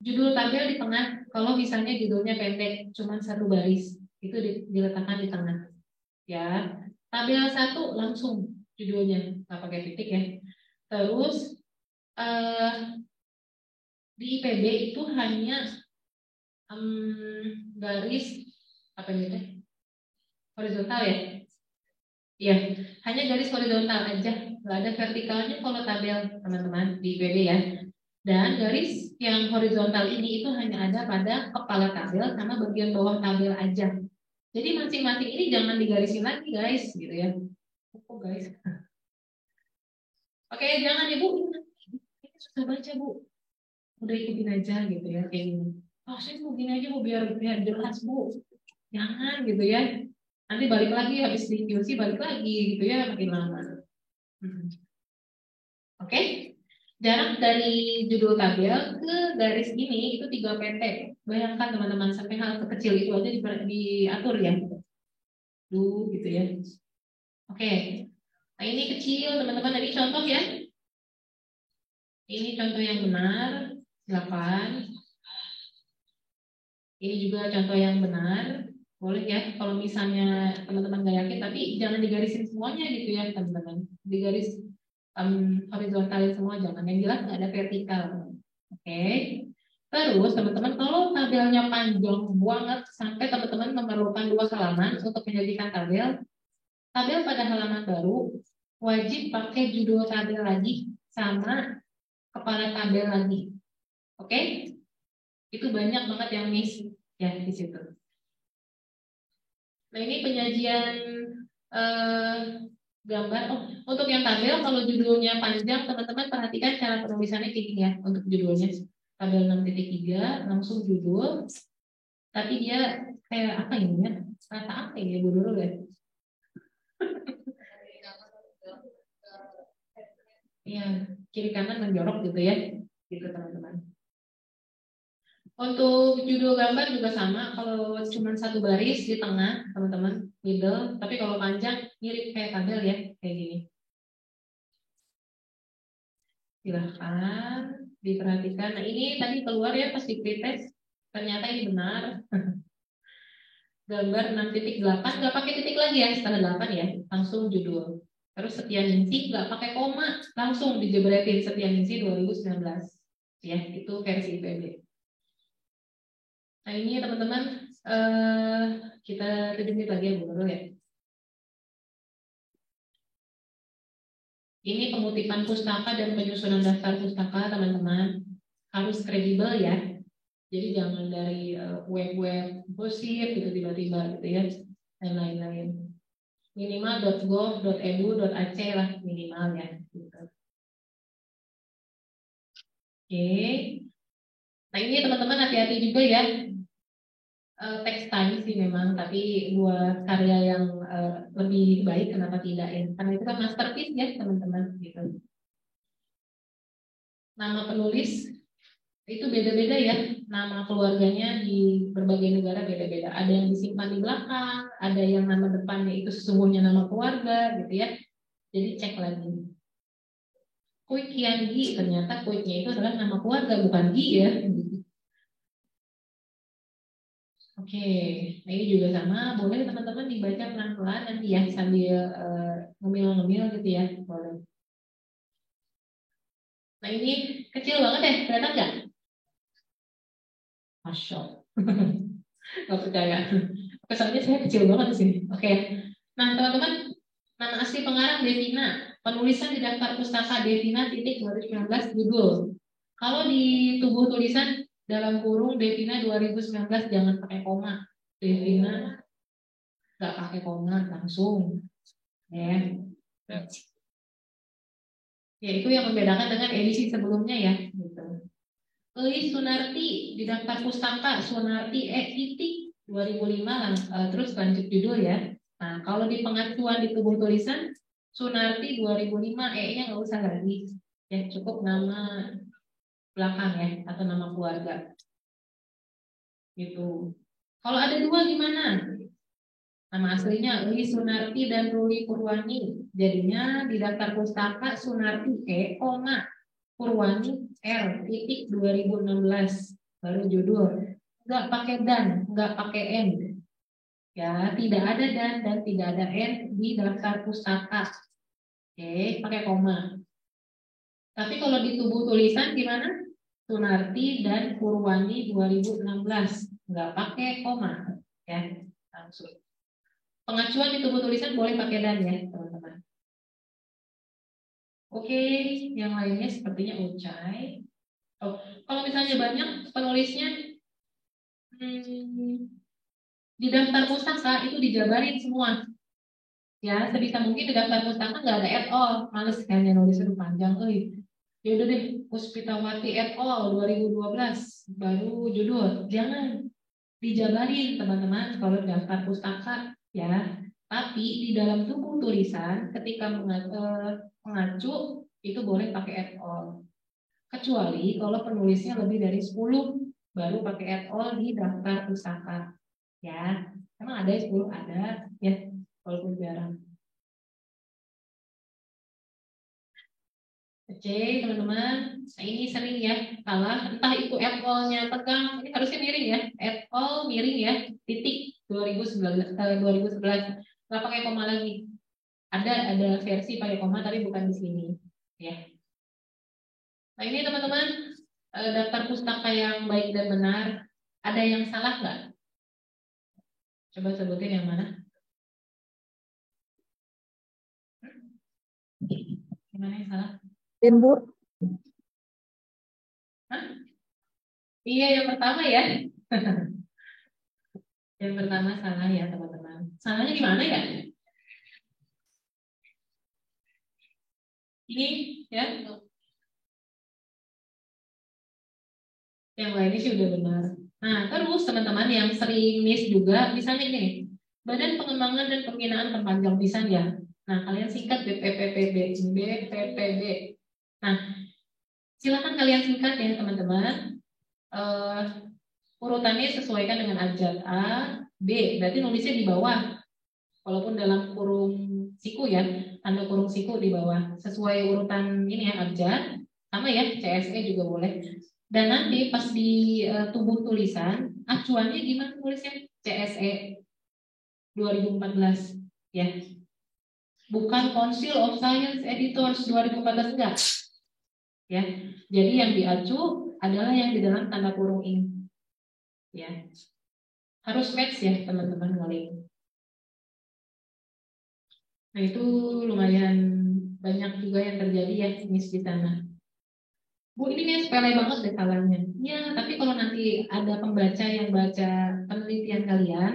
Judul tabel di tengah, kalau misalnya judulnya pendek cuma 1 baris, itu diletakkan di tengah ya. Tabel 1 langsung judulnya, nggak pakai titik ya. Terus di IPB itu hanya garis apa ini? Horizontal ya? Iya, hanya garis horizontal aja, nggak ada vertikalnya kalau tabel teman-teman di IPB ya. Dan garis yang horizontal ini itu hanya ada pada kepala tabel sama bagian bawah tabel aja. Jadi masing-masing ini jangan digarisin lagi guys, gitu ya. Oh guys. Oke, jangan ya Bu. Ini susah baca Bu. Udah ikutin aja gitu ya kayak gini. Oh, saya mau gini aja Bu biar jelas Bu. Jangan gitu ya. Nanti balik lagi habis di QC balik lagi gitu ya makin lama. Oke. Jarak dari judul tabel ke garis ini itu 3 pt. Bayangkan teman-teman sampai hal kecil itu aja diatur ya. Gitu ya. Oke. Nah, ini kecil teman-teman, tadi contoh ya. Ini contoh yang benar. Silakan. Ini juga contoh yang benar. Boleh ya kalau misalnya teman-teman nggak yakin, tapi jangan digarisin semuanya gitu ya teman-teman. Digaris horizontal semua jangan, yang jelas nggak ada vertikal. Oke. Terus teman-teman kalau tabelnya panjang banget sampai teman-teman memerlukan 2 halaman untuk menyajikan tabel pada halaman baru wajib pakai judul tabel lagi sama kepala tabel lagi. Oke? Itu banyak banget yang miss ya di situ. Nah ini penyajian gambar. Oh, untuk yang tabel kalau judulnya panjang teman-teman perhatikan cara penulisannya kayak gini ya untuk judulnya. Tabel 6.3 langsung judul. Tapi dia kayak apa ini ya? Kata apa ya Bu Nurul ya? ya kiri kanan menjorok gitu ya, gitu teman-teman. Untuk judul gambar juga sama, kalau cuma satu baris di tengah teman-teman, middle, tapi kalau panjang mirip kayak tabel ya, kayak gini. Silahkan diperhatikan. Nah ini tadi keluar ya pas di pretest, ternyata ini benar. Gambar 6.8 nggak pakai titik lagi ya, setelah 8 ya, langsung judul. Terus Setianingsih nggak pakai koma, langsung dijebretin Setianingsih 2019. Ya, itu versi IPB. Nah ini teman-teman, kita 7 menit lagi ya Bu Nurul ya. Ini pengutipan pustaka dan penyusunan daftar pustaka teman-teman, harus kredibel ya. Jadi jangan dari web-web gosip gitu tiba-tiba gitu ya, dan lain-lain. Minimal .gov.edu.ac lah minimal ya. Gitu. Oke. Nah ini teman-teman hati-hati juga ya. Text time sih memang, tapi buat karya yang lebih baik kenapa tidak ya? Karena itu kan masterpiece ya teman-teman. Gitu. Nama penulis itu beda-beda ya, nama keluarganya di berbagai negara beda-beda. Ada yang disimpan di belakang, ada yang nama depannya itu sesungguhnya nama keluarga gitu ya. Jadi cek lagi. Kue Kian Gi, ternyata kuenya itu adalah nama keluarga bukan Gi ya. Oke, nah ini juga sama, boleh teman-teman dibaca pelan-pelan nanti ya sambil ngemil-ngemil gitu ya, boleh. Nah ini kecil banget ya, kelihatan nggak? Masya Allah. Nggak percaya. Kesannya saya kecil banget di sini. Oke. Nah, teman-teman, nama asli pengarang Devina. Penulisan di daftar pustaka Devina titik 2019 judul. Kalau di tubuh tulisan dalam kurung Devina 2019 jangan pakai koma. Devina nggak pakai koma langsung. Ya. Ya itu yang membedakan dengan edisi sebelumnya ya. Gitu. Sunarti di daftar pustaka Sunarti titik 2005 terus lanjut judul ya. Nah kalau di pengacuan di tubuh tulisan Sunarti 2005 nya nggak usah lagi ya, cukup nama belakang ya atau nama keluarga gitu. Kalau ada dua gimana? Nama aslinya Sunarti dan Ruli Purwani, jadinya di daftar pustaka Sunarti Purwani R titik 2016 baru judul, nggak pakai dan, nggak pakai n ya, tidak ada dan tidak ada n di daftar pustaka. Oke, pakai koma. Tapi kalau di tubuh tulisan gimana? Sunarti dan Purwani 2016 nggak pakai koma ya, langsung. Pengacuan di tubuh tulisan boleh pakai dan ya teman-teman. Oke, yang lainnya sepertinya Ucai. Oh, kalau misalnya banyak penulisnya di daftar pustaka itu dijabarin semua. Ya, sebisa mungkin di daftar pustaka nggak ada et al. Males kayaknya nulis itu panjang. Yaudah deh, Puspitawati et al. 2012 baru judul. Jangan dijabarin teman-teman kalau daftar pustaka ya. Tapi di dalam tubuh tulisan ketika mengacu itu boleh pakai et al. Kecuali kalau penulisnya lebih dari 10 baru pakai et al di daftar pustaka. Ya, emang ada 10 ada ya, walaupun jarang. Oke teman-teman, nah ini sering ya salah, entah itu et al-nya tegang, ini harusnya miring ya, et al miring ya, titik 2011 nggak pakai koma lagi. Ada versi pakai koma tapi bukan di sini ya. Nah ini teman-teman, daftar pustaka yang baik dan benar, ada yang salah nggak? Coba sebutin yang mana? Gimana yang salah? Bu. Hah? Iya yang pertama ya. Yang pertama salah ya teman-teman. Salahnya di mana ya? Ini ya. Yang lainnya sih udah benar. Nah terus teman-teman yang sering miss juga, misalnya ini Badan Pengembangan dan Pembinaan Perpanjang Pisan ya. Nah kalian singkat BPPB. Nah, silakan kalian singkat ya teman-teman. Urutannya sesuaikan dengan abjad A, B. Berarti nulisnya di bawah. Walaupun dalam kurung siku ya, tanda kurung siku di bawah. Sesuai urutan ini ya abjad. Sama ya, CSE juga boleh. Dan nanti pas di tubuh tulisan, acuannya gimana tulisnya? CSE 2014 ya. Bukan Council of Science Editors 2014 enggak. Ya. Jadi yang diacu adalah yang di dalam tanda kurung ini. Ya. Harus match ya teman-teman mulai. Nah itu lumayan banyak juga yang terjadi ya di sana. Bu ini nih sepele banget deh salahnya. Ya tapi kalau nanti ada pembaca yang baca penelitian kalian,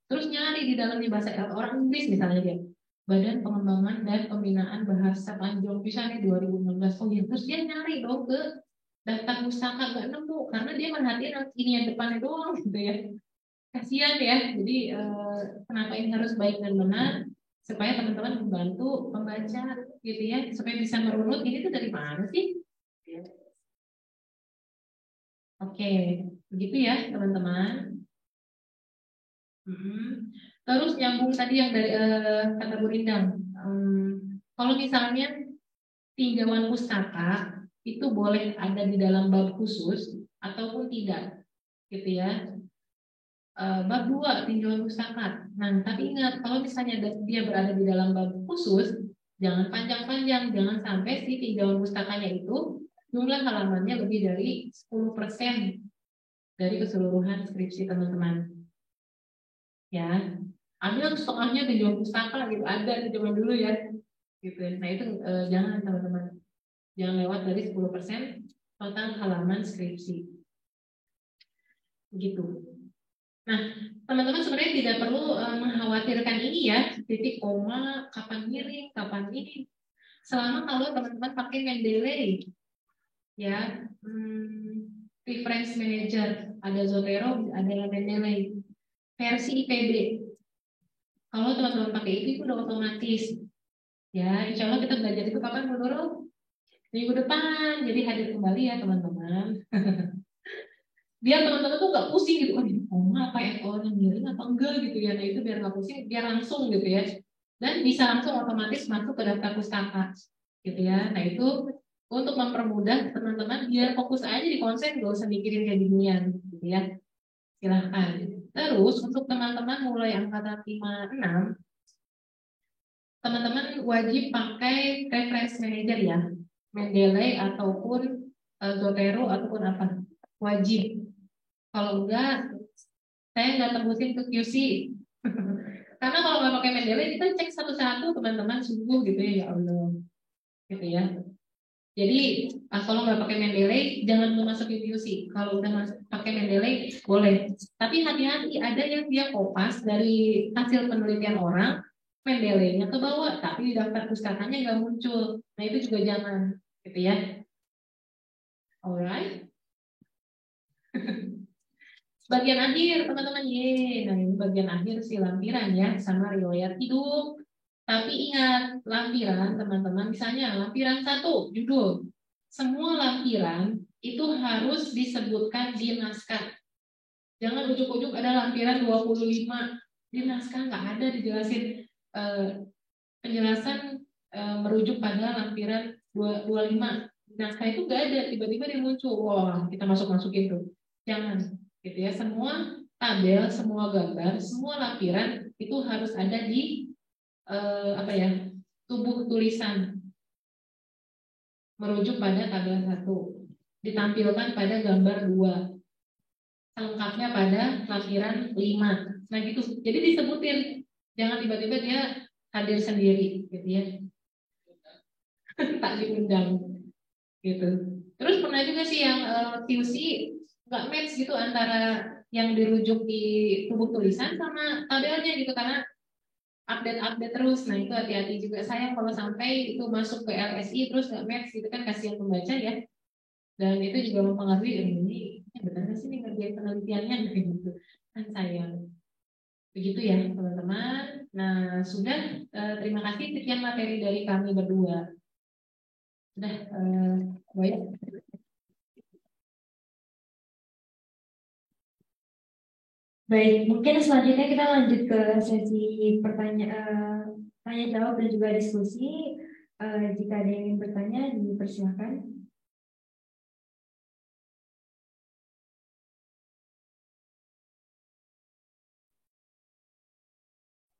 terus nyari di dalamnya bahasa orang Inggris misalnya dia, Badan Pengembangan dan Pembinaan Bahasa Tanjung misalnya 2016. Oh ya terus dia nyari dong ke daftar pustaka nggak nemu karena dia merhatiin ini yang depannya doang gitu ya. Kasihan ya. Jadi kenapa ini harus baik dan benar? Supaya teman-teman membantu membaca gitu ya, supaya bisa merunut ini tuh dari mana sih? Oke, begitu ya teman-teman. Terus nyambung tadi yang dari kata Bu Rindang, kalau misalnya tinjauan pustaka itu boleh ada di dalam bab khusus ataupun tidak, gitu ya. Bab 2 tinjauan pustaka. Nah, tapi ingat kalau misalnya dia berada di dalam bab khusus, jangan panjang-panjang, jangan sampai si tinjauan pustakanya itu jumlah halamannya lebih dari 10% dari keseluruhan skripsi teman-teman. Ya, ada yang setengahnya tinjauan pustaka gitu, ada di zaman dulu ya. Gitu. Nah, itu jangan teman-teman. Jangan lewat dari 10% total halaman skripsi. Begitu. Nah, teman-teman sebenarnya tidak perlu mengkhawatirkan ini ya, titik koma, kapan miring, kapan ini. Selama kalau teman-teman pakai Mendeley, ya, reference manager, ada Zotero, ada Mendeley, versi IPB. Kalau teman-teman pakai itu udah otomatis. Ya, insya Allah kita belajar itu kapan, Bu Nurul? Minggu depan, jadi hadir kembali ya teman-teman. Biar teman-teman tuh nggak pusing gitu, apa ya yang miring apa enggak gitu ya. Nah itu biar nggak pusing, biar langsung gitu ya. Dan bisa langsung otomatis masuk ke daftar pustaka gitu ya. Nah itu untuk mempermudah teman-teman biar fokus aja di konsen, gak usah mikirin kayak ginian gitu ya. Silahkan. Terus untuk teman-teman mulai angkatan 5, 6, teman-teman wajib pakai reference manager ya. Mendeley ataupun Zotero ataupun apa. Wajib. Kalau enggak, saya nggak tembusin ke QC. Karena kalau nggak pakai Mendeley, kita cek satu-satu teman-teman sungguh gitu ya Allah. Gitu ya. Jadi kalau nggak pakai Mendeley, jangan memasuki QC. Kalau udah pakai Mendeley, boleh. Tapi hati-hati, ada yang dia kopas dari hasil penelitian orang, Mendeley-nya ke bawah, tapi di daftar pustakanya nggak muncul. Nah itu juga jangan, gitu ya. Alright. Bagian akhir teman-teman nah ini bagian akhir si lampiran ya sama riwayat hidup. Tapi ingat lampiran teman-teman, misalnya lampiran 1 judul, semua lampiran itu harus disebutkan di naskah. Jangan ujuk-ujuk ada lampiran 25 di naskah nggak ada dijelasin. Penjelasan merujuk pada lampiran 25 naskah itu nggak ada, tiba-tiba dia muncul, wah kita masukin tuh. Jangan gitu ya, semua tabel, semua gambar, semua lampiran itu harus ada di tubuh tulisan merujuk pada tabel 1, ditampilkan pada gambar 2, selengkapnya pada lampiran 5. Nah gitu, jadi disebutin, jangan tiba-tiba dia hadir sendiri gitu ya. Tak diundang gitu. Terus pernah juga sih yang QC nggak match gitu antara yang dirujuk di tubuh tulisan sama tabelnya gitu karena update terus. Nah itu hati-hati juga, sayang kalau sampai itu masuk ke LSI terus nggak match gitu kan, kasihan pembaca ya. Dan itu juga mempengaruhi ini benar nggak sih nih ngerjain penelitiannya gitu kan, sayang. Begitu ya teman-teman. Nah sudah, terima kasih, sekian materi dari kami berdua. Udah, baik. Baik, mungkin selanjutnya kita lanjut ke sesi tanya jawab dan juga diskusi. Jika ada yang ingin bertanya, dipersilakan.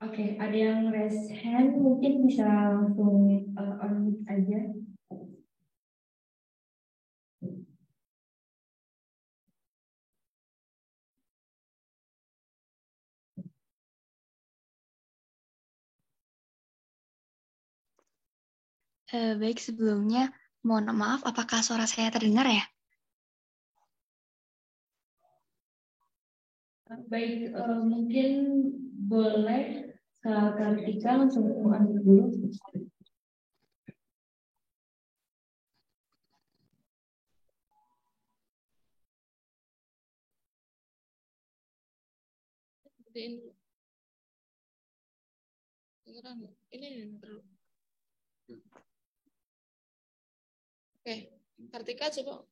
Oke, ada yang raise hand, mungkin bisa langsung on mic aja. Baik, sebelumnya mohon maaf, apakah suara saya terdengar ya? Baik, mungkin boleh Kak Kartika langsung on mic dulu. Ini perlu. Oke, Kartika coba.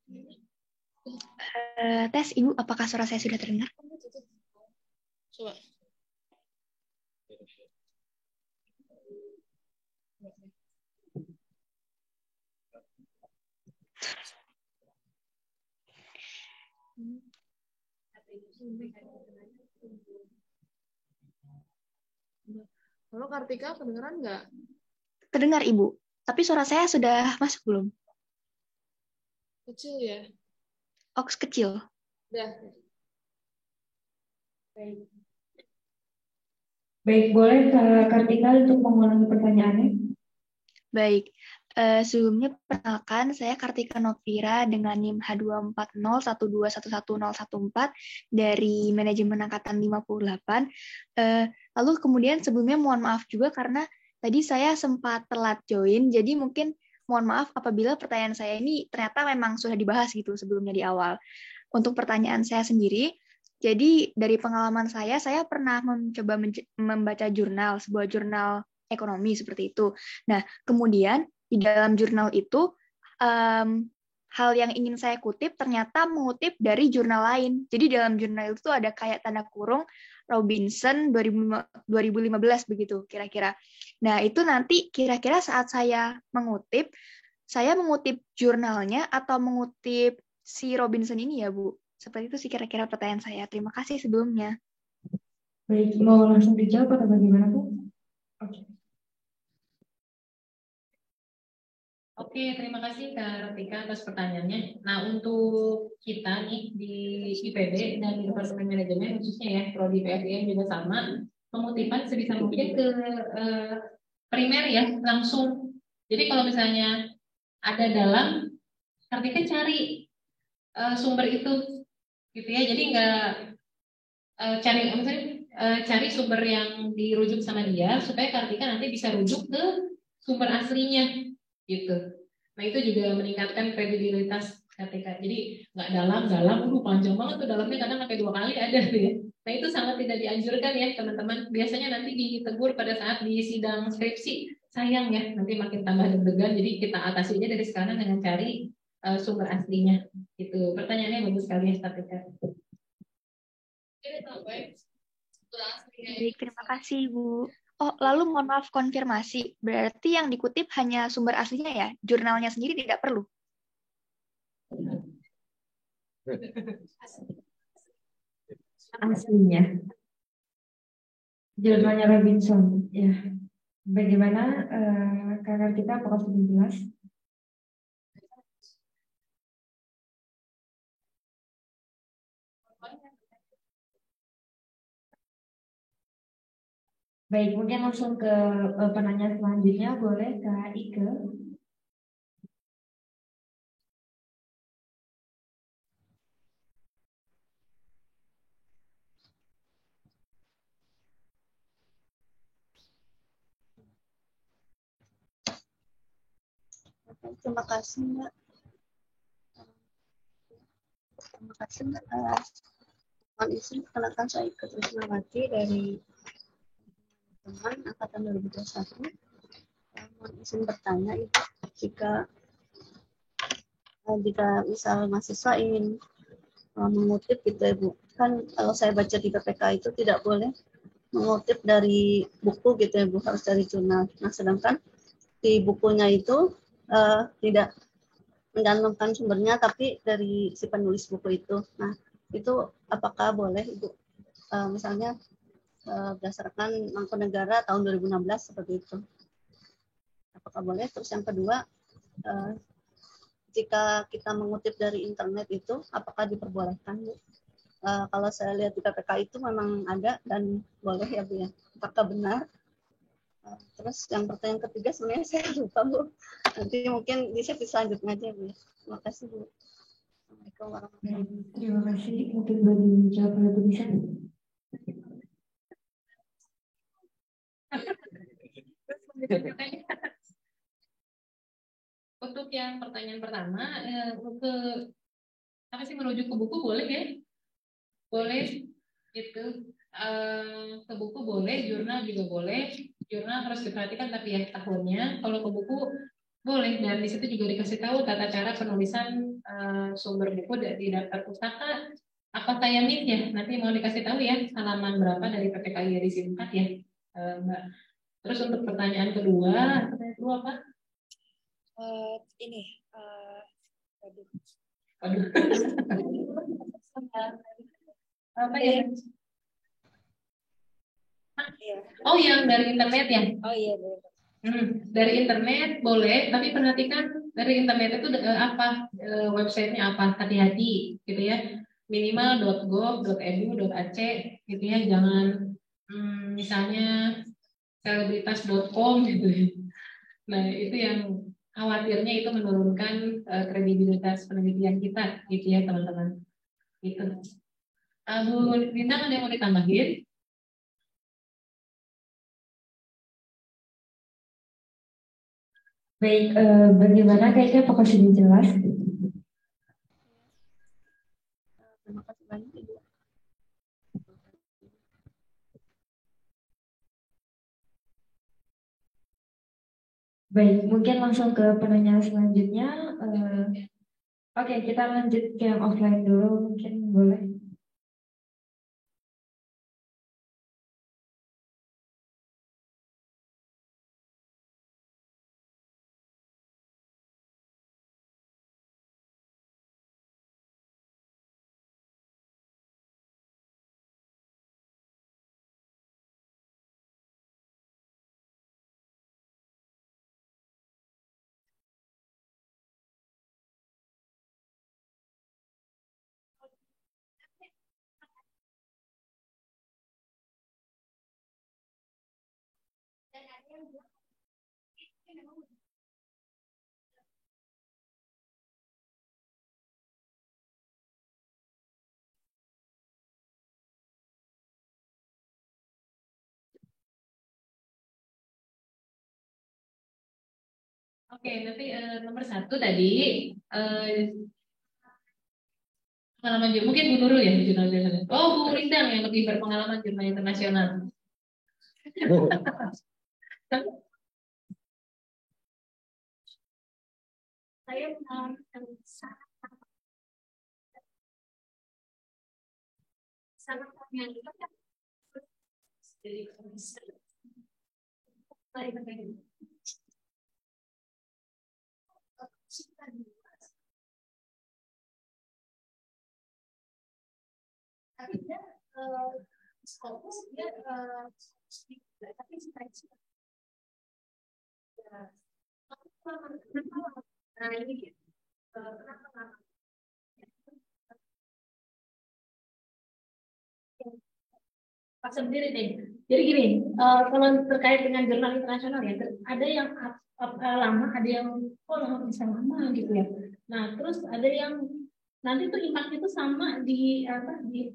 Tes, Ibu, apakah suara saya sudah terdengar? Coba. Halo Kartika, kedengeran nggak? Terdengar, Ibu. Tapi suara saya sudah masuk belum? Kecil ya? Oks kecil. Udah. Baik, boleh Kak Kartika untuk mengulangi pertanyaannya? Baik, sebelumnya perkenalkan saya Kartika Novira dengan NIM H24012111014 dari Manajemen Angkatan 58. Lalu kemudian sebelumnya mohon maaf juga karena tadi saya sempat telat join, jadi mungkin mohon maaf apabila pertanyaan saya ini ternyata memang sudah dibahas gitu sebelumnya di awal. Untuk pertanyaan saya sendiri, jadi dari pengalaman saya pernah mencoba membaca jurnal, sebuah jurnal ekonomi seperti itu. Nah, kemudian di dalam jurnal itu hal yang ingin saya kutip ternyata mengutip dari jurnal lain. Jadi dalam jurnal itu ada kayak tanda kurung Robinson 2015 begitu kira-kira. Nah, itu nanti kira-kira saat saya mengutip jurnalnya atau mengutip si Robinson ini ya, Bu? Seperti itu sih kira-kira pertanyaan saya. Terima kasih sebelumnya. Baik, mau langsung dijawab atau bagaimana, Bu? Oke. Oke, terima kasih Kak Ratika atas pertanyaannya. Nah, untuk kita nih di IPB dan di Departemen Manajemen khususnya ya, Prodi PSDM juga sama, pengutipan sebisa mungkin ke primer ya, langsung. Jadi kalau misalnya ada dalam, Kartika cari sumber itu, gitu ya. Jadi nggak cari sumber yang dirujuk sama dia supaya Kartika nanti bisa rujuk ke sumber aslinya gitu. Nah itu juga meningkatkan kredibilitas Kartika. Jadi nggak dalam, panjang banget tuh dalamnya kadang sampai 2 kali ada tuh ya. Nah itu sangat tidak dianjurkan ya teman-teman. Biasanya nanti ditegur pada saat di sidang skripsi. Sayang ya, nanti makin tambah deg-degan. Jadi kita atasinya dari sekarang dengan cari sumber aslinya. Itu pertanyaannya bagus sekali ya Kartika. Baik, terima kasih, Bu. Oh, lalu mohon maaf konfirmasi. Berarti yang dikutip hanya sumber aslinya ya? Jurnalnya sendiri tidak perlu? Aslinya. Jurnalnya Robinson. Ya. Bagaimana Kak Kartika, apakah sudah jelas? Baik, mungkin langsung ke penanya selanjutnya, boleh Kak Ike. Terima kasih, Mbak. Terima kasih, Mbak. Mohon izin, perkenalkan saya Ike Trisnawati dari teman Angkatan 2021. Mohon izin bertanya, Ibu, jika Jika misal mahasiswa ingin mengutip gitu ya Bu, kan kalau saya baca di PPK itu tidak boleh mengutip dari buku gitu ya Bu, harus dari jurnal. Nah sedangkan di bukunya itu tidak mencantumkan sumbernya tapi dari si penulis buku itu. Nah itu apakah boleh Ibu, misalnya berdasarkan Mangkunegara tahun 2016 seperti itu, apakah boleh? Terus yang kedua, jika kita mengutip dari internet itu apakah diperbolehkan Bu? Kalau saya lihat di PPK itu memang ada dan boleh ya Bu ya, apakah benar? Terus yang pertanyaan ketiga sebenarnya saya lupa Bu, nanti mungkin di sesi selanjutnya aja Bu. Terima kasih Bu. Assalamualaikum warahmatullahi wabarakatuh. Terima kasih. Mungkin boleh dijawab oleh bisa. Untuk yang pertanyaan pertama, apa sih merujuk ke buku boleh ya? Boleh itu ke buku boleh, jurnal juga boleh. Jurnal harus diperhatikan tapi ya tahunnya. Kalau ke buku boleh, dan di situ juga dikasih tahu tata cara penulisan sumber buku di daftar pustaka. Apa saya miss ya? Nanti mau dikasih tahu ya halaman berapa dari PPKI edisi 4 ya, Mbak. Terus untuk pertanyaan kedua apa? Ini. Aduh. Apa ya? Oh, yang dari internet ya? Oh iya. Dari internet boleh, tapi perhatikan dari internet itu apa websitenya apa, hati-hati gitu ya. Minimal.gov.edu.ac gitu ya, jangan misalnya selebritas.com gitu ya. Nah itu yang khawatirnya itu menurunkan kredibilitas penelitian kita gitu ya teman-teman. Gitu. Bu Lina ada yang mau ditambahin? Baik, bagaimana kayaknya apakah sudah jelas? Terima kasih banyak Ibu. Baik, mungkin langsung ke penanya selanjutnya. Oke, kita lanjut ke yang offline dulu, mungkin boleh. Oke, nanti nomor 1 tadi pengalaman jurnal, mungkin Bu Nurul ya jurnal. Oh, Bu Rindang yang lebih berpengalaman jurnal internasional. Saya sangat jadi tapi dia fokus dia tapi nah ini dia kenapa Pak sendiri deh. Jadi gini, kalau terkait dengan jurnal internasional ya, ada yang lama, ada yang bisa lama gitu ya. Nah, terus ada yang nanti tuh impact itu sama di apa di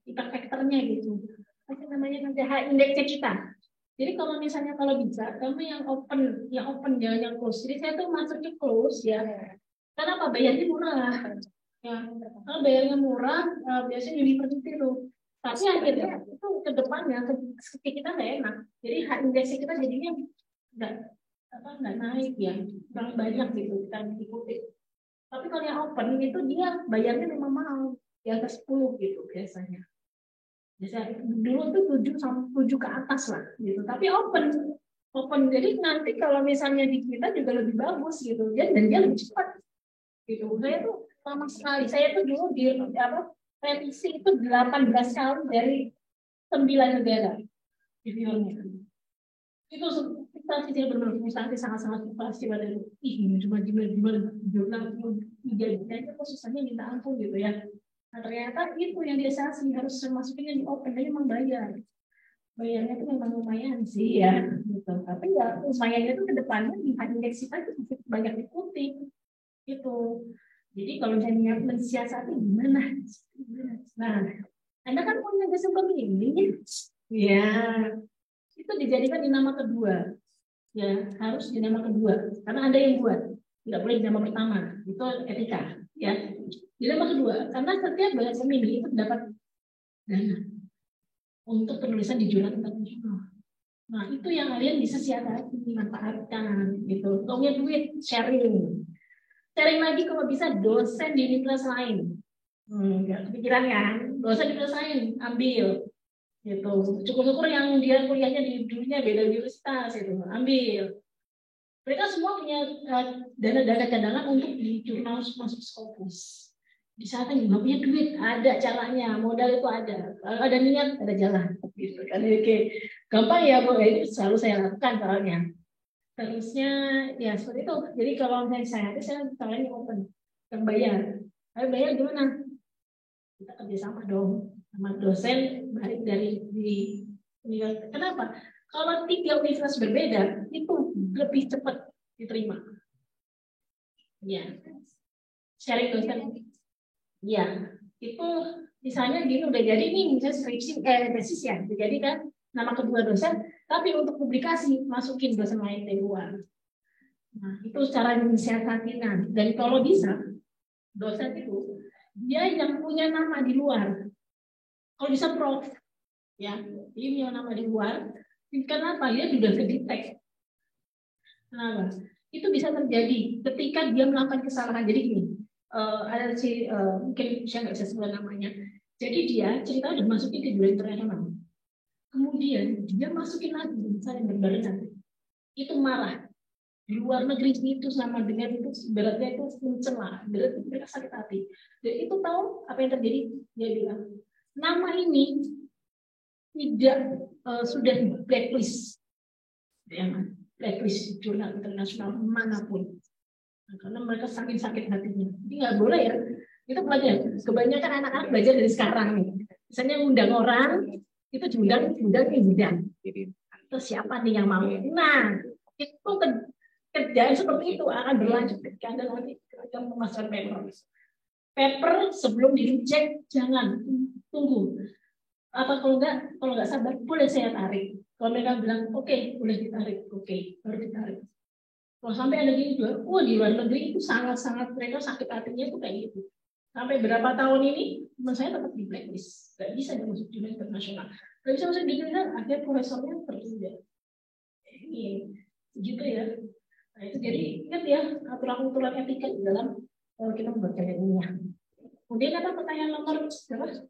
impact factornya gitu. Apa namanya nanti H indeksnya kita. Jadi kalau misalnya kalau bisa, kamu yang open jangan yang close. Jadi saya tuh masuknya close ya. Kenapa bayarnya murah? Ya, kalau bayarnya murah, biasanya university tuh. Tapi akhirnya itu ke depannya ke kita nggak enak. Jadi hak indeksnya kita jadinya nggak naik ya, kurang banyak gitu kita ikuti. Tapi kalau yang open itu dia bayarnya memang mahal, di atas 10 gitu biasanya. Biasanya dulu tuh 7 sampai 7 ke atas lah gitu. Tapi open. Jadi nanti kalau misalnya di kita juga lebih bagus gitu. Dan dia lebih cepat. Gitu. Saya tuh lama sekali. Saya tuh dulu di revisi itu 18 kali dari 9 negara di filmnya. Itu frustasi sih, benar frustasi, sangat-sangat frustasi pada itu. Cuma gimana jurnal jadi kok susahnya minta ampun gitu ya. Nah, ternyata itu yang diasasi harus masukinnya di open, dan memang bayarnya itu memang lumayan sih ya gitu. Tapi ya lumayannya itu ke depannya di indeks kita itu banyak dikutip gitu. Jadi kalau misalnya mensiasati gimana? Nah, Anda kan punya jasa pemilih ya, itu dijadikan di nama kedua. Ya, harus di nama kedua karena Anda yang buat, tidak boleh di nama pertama, itu etika ya. Di nama kedua karena setiap banyak pemilih itu dapat dana untuk penulisan di jurnal internasional. Nah, itu yang kalian bisa siasati, manfaatkan gitu. Uangnya duit, sharing lagi kalau bisa dosen di universitas lain. Nggak kepikiran kan, dosen di universitas lain ambil gitu. Syukur-syukur yang dia kuliahnya di dunia beda universitas itu ambil. Mereka semua punya dana-dana cadangan untuk di jurnal masuk Scopus. Di saat yang nggak punya duit, ada caranya, modal itu ada. Kalau ada niat, ada jalan. Gitu kan? Oke, gampang ya, Bu. Itu selalu saya lakukan caranya. Terusnya ya seperti itu. Jadi kalau misalnya saya caranya open, yang bayar. Ayo bayar gimana? Kita kerjasama dong sama dosen baik dari di universitas. Kenapa? Kalau 3 universitas berbeda itu lebih cepat diterima. Ya, sharing dosen. Ya, itu misalnya gini udah jadi nih misalnya skripsi tesis ya, jadi kan nama kedua dosen, tapi untuk publikasi masukin dosen lain dari luar. Nah, itu cara mensiasatinya. Dan kalau bisa dosen itu dia yang punya nama di luar. Kalau bisa prof, ya, dia punya nama di luar. Kenapa? Dia sudah kedetek. Kenapa? Itu bisa terjadi ketika dia melakukan kesalahan. Jadi gini, ada si mungkin saya nggak bisa sebut namanya. Jadi dia cerita udah masukin ke jurnal internasional. Kemudian dia masukin lagi, misalnya berbarengan. Itu marah. Di luar negeri itu sama dengan itu beratnya itu mencela, berat mereka sakit hati. Dan itu tahu apa yang terjadi? Dia bilang, nama ini tidak sudah blacklist, ya, blacklist jurnal internasional manapun. Nah, karena mereka saking sakit hatinya. Jadi nggak boleh ya. Itu belajar. Kebanyakan anak-anak belajar dari sekarang nih. Misalnya undang orang, itu diundang. Terus siapa nih yang mau? Nah, itu kerjaan seperti itu akan berlanjut ketika Anda nanti memasukkan paper sebelum di-reject jangan tunggu. Apa kalau nggak sabar boleh saya tarik. Kalau mereka bilang oke, boleh ditarik, oke, baru ditarik. Kalau sampai ada gini juga, di luar negeri itu sangat-sangat mereka sakit hatinya itu kayak gitu. Sampai berapa tahun ini, teman saya tetap di blacklist, nggak bisa masuk jurnal internasional, nggak bisa masuk di jurnal, akhirnya profesornya tertunda. Ini gitu ya. Nah, itu jadi ingat ya aturan-aturan etika di dalam kita membaca ilmiah. Kemudian ada pertanyaan nomor berapa?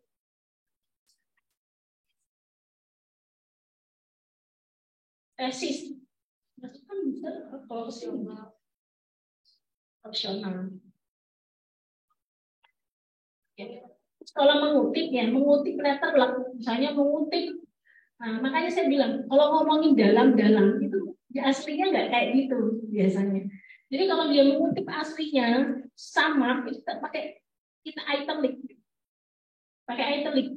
Tesis. Masukkan bisa kalau opsional. Ya. Kalau mengutip letter misalnya mengutip. Nah, makanya saya bilang kalau ngomongin dalam-dalam itu ya aslinya nggak kayak gitu biasanya. Jadi kalau dia mengutip aslinya sama, kita italic. Pakai italic.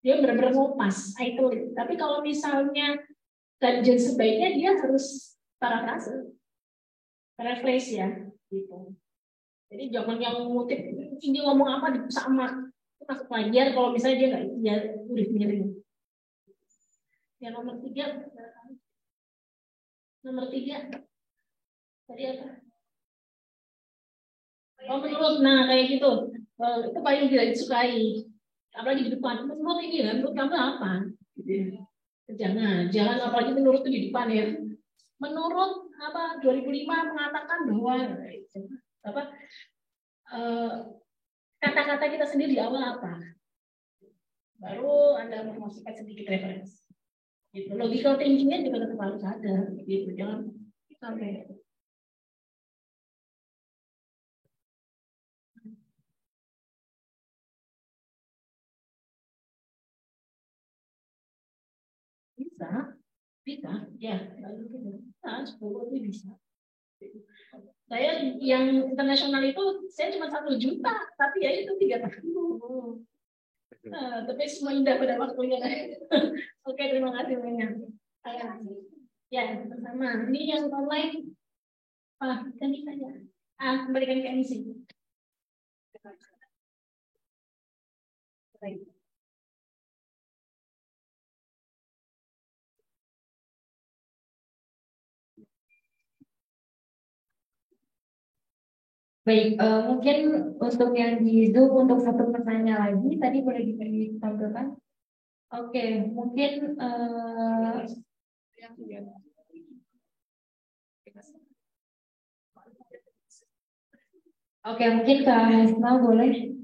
Dia benar-benar ngopas italic. Tapi kalau misalnya kajian sebaiknya dia harus parafrase. Paraphrase ya, gitu. Jadi jangan yang mengutip ini ngomong apa sama itu masuk pelajar kalau misalnya dia nggak ya udah miring. Yang nomor tiga tadi apa? Oh menurut, nah kayak gitu itu paling tidak disukai, apalagi di depan. Menurut ini ya, menurut kamu apa? Jangan apalagi menurut itu di depan ya. Menurut 2005 mengatakan bahwa kata-kata kita sendiri di awal apa, baru Anda memasukkan sedikit referensi. Gitu. Logical thinking-nya juga tetap harus ada, gitu. Jangan sampai. Bisa, ya. Bisa, 10 itu bisa. Saya yang internasional itu saya cuma 1 juta, tapi ya itu 3 tahun. Nah, tapi semua indah pada waktunya. Oke, terima kasih banyak. Ya, sama. Ini yang online. Ganti saja. Kembalikan ke MC. Baik. Baik, mungkin untuk yang di Zoom untuk satu pertanyaan lagi tadi boleh ditampilkan. Oke, mungkin mungkin Kak Hasna boleh.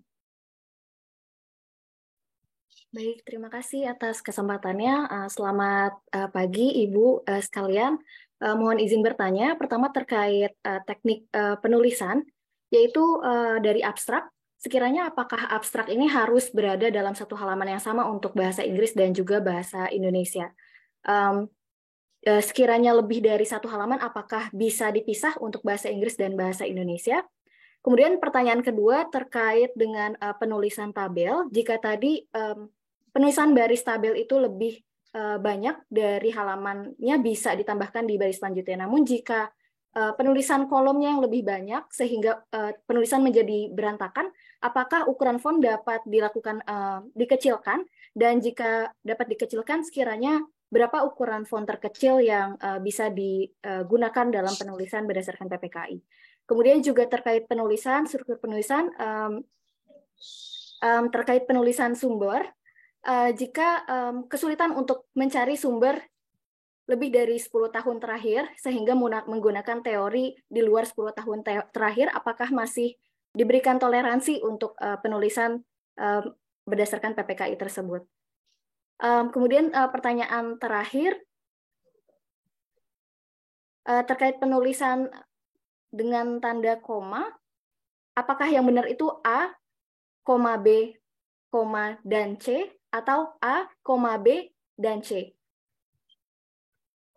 Baik, terima kasih atas kesempatannya. Selamat pagi Ibu sekalian. Mohon izin bertanya. Pertama terkait teknik penulisan, yaitu dari abstrak. Sekiranya apakah abstrak ini harus berada dalam satu halaman yang sama untuk bahasa Inggris dan juga bahasa Indonesia? Sekiranya lebih dari satu halaman, apakah bisa dipisah untuk bahasa Inggris dan bahasa Indonesia? Kemudian pertanyaan kedua terkait dengan penulisan tabel. Jika tadi penulisan baris tabel itu lebih banyak dari halamannya bisa ditambahkan di baris selanjutnya. Namun jika penulisan kolomnya yang lebih banyak sehingga penulisan menjadi berantakan, apakah ukuran font dapat dilakukan dikecilkan, dan jika dapat dikecilkan sekiranya berapa ukuran font terkecil yang bisa digunakan dalam penulisan berdasarkan PPKI. Kemudian juga terkait penulisan, struktur penulisan, terkait penulisan sumber, jika kesulitan untuk mencari sumber lebih dari 10 tahun terakhir, sehingga menggunakan teori di luar 10 tahun terakhir, apakah masih diberikan toleransi untuk penulisan berdasarkan PPKI tersebut? Kemudian pertanyaan terakhir, terkait penulisan dengan tanda koma, apakah yang benar itu A, B, dan C, atau A, B, dan C?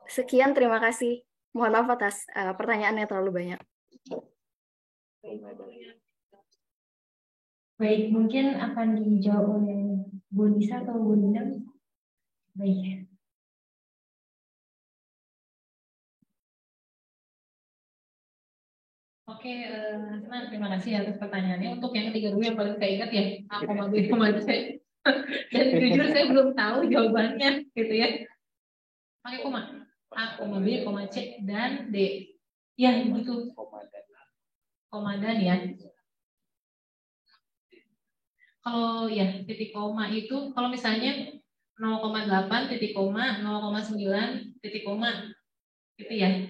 Sekian, terima kasih. Mohon maaf atas pertanyaannya terlalu banyak. Baik, mungkin akan dijawab oleh Bu Nisa atau Bu Nindam. Baik. Oke, Hasna, terima kasih atas pertanyaannya. Untuk yang ketiga dulu yang paling saya ingat ya, A, B, C. Dan jujur saya belum tahu jawabannya, gitu ya. Pakai koma. A, B, C, dan D. Ya, begitu. Komandan ya. Kalau ya titik koma itu, kalau misalnya 0,8 titik koma, 0,9 titik koma, gitu ya.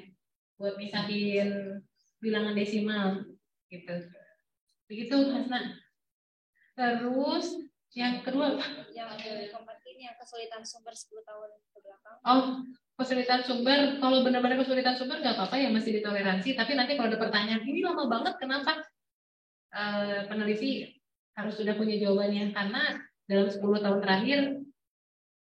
Buat misahin bilangan desimal, gitu. Begitu, Hasna. Terus yang kedua apa? Yang ini yang kesulitan sumber 10 tahun ke belakang. Oh, kesulitan sumber, kalau benar-benar kesulitan sumber nggak apa-apa ya, masih ditoleransi. Tapi nanti kalau ada pertanyaan, ini lama banget, kenapa? Peneliti harus sudah punya jawabannya, karena dalam 10 tahun terakhir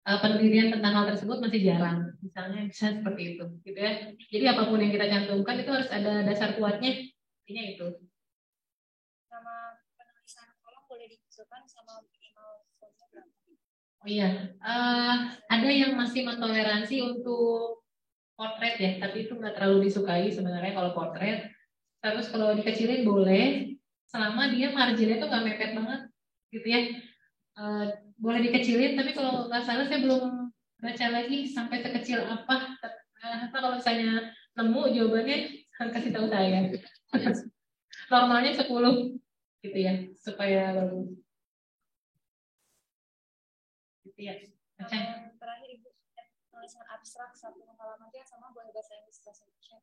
penelitian tentang hal tersebut masih jarang. Misalnya bisa seperti itu, gitu ya. Jadi apapun yang kita cantumkan itu harus ada dasar kuatnya. Intinya itu. Sama penulisan kolom boleh disusulkan sama minimal fontnya berapa? Oh iya, ada yang masih mentoleransi untuk portret ya, tapi itu nggak terlalu disukai sebenarnya kalau portret. Terus kalau dikecilin boleh, selama dia marginnya tuh nggak mepet banget, gitu ya. Boleh dikecilin, tapi kalau nggak salah saya belum baca lagi sampai sekecil apa. Atau kalau misalnya nemu jawabannya, kasih tahu saya. Normalnya 10, gitu ya, supaya bagus. Gitu ya. Terakhir Ibu, tulisan abstrak 1 halaman aja sama boleh bahasa Inggris bahasa Indonesia.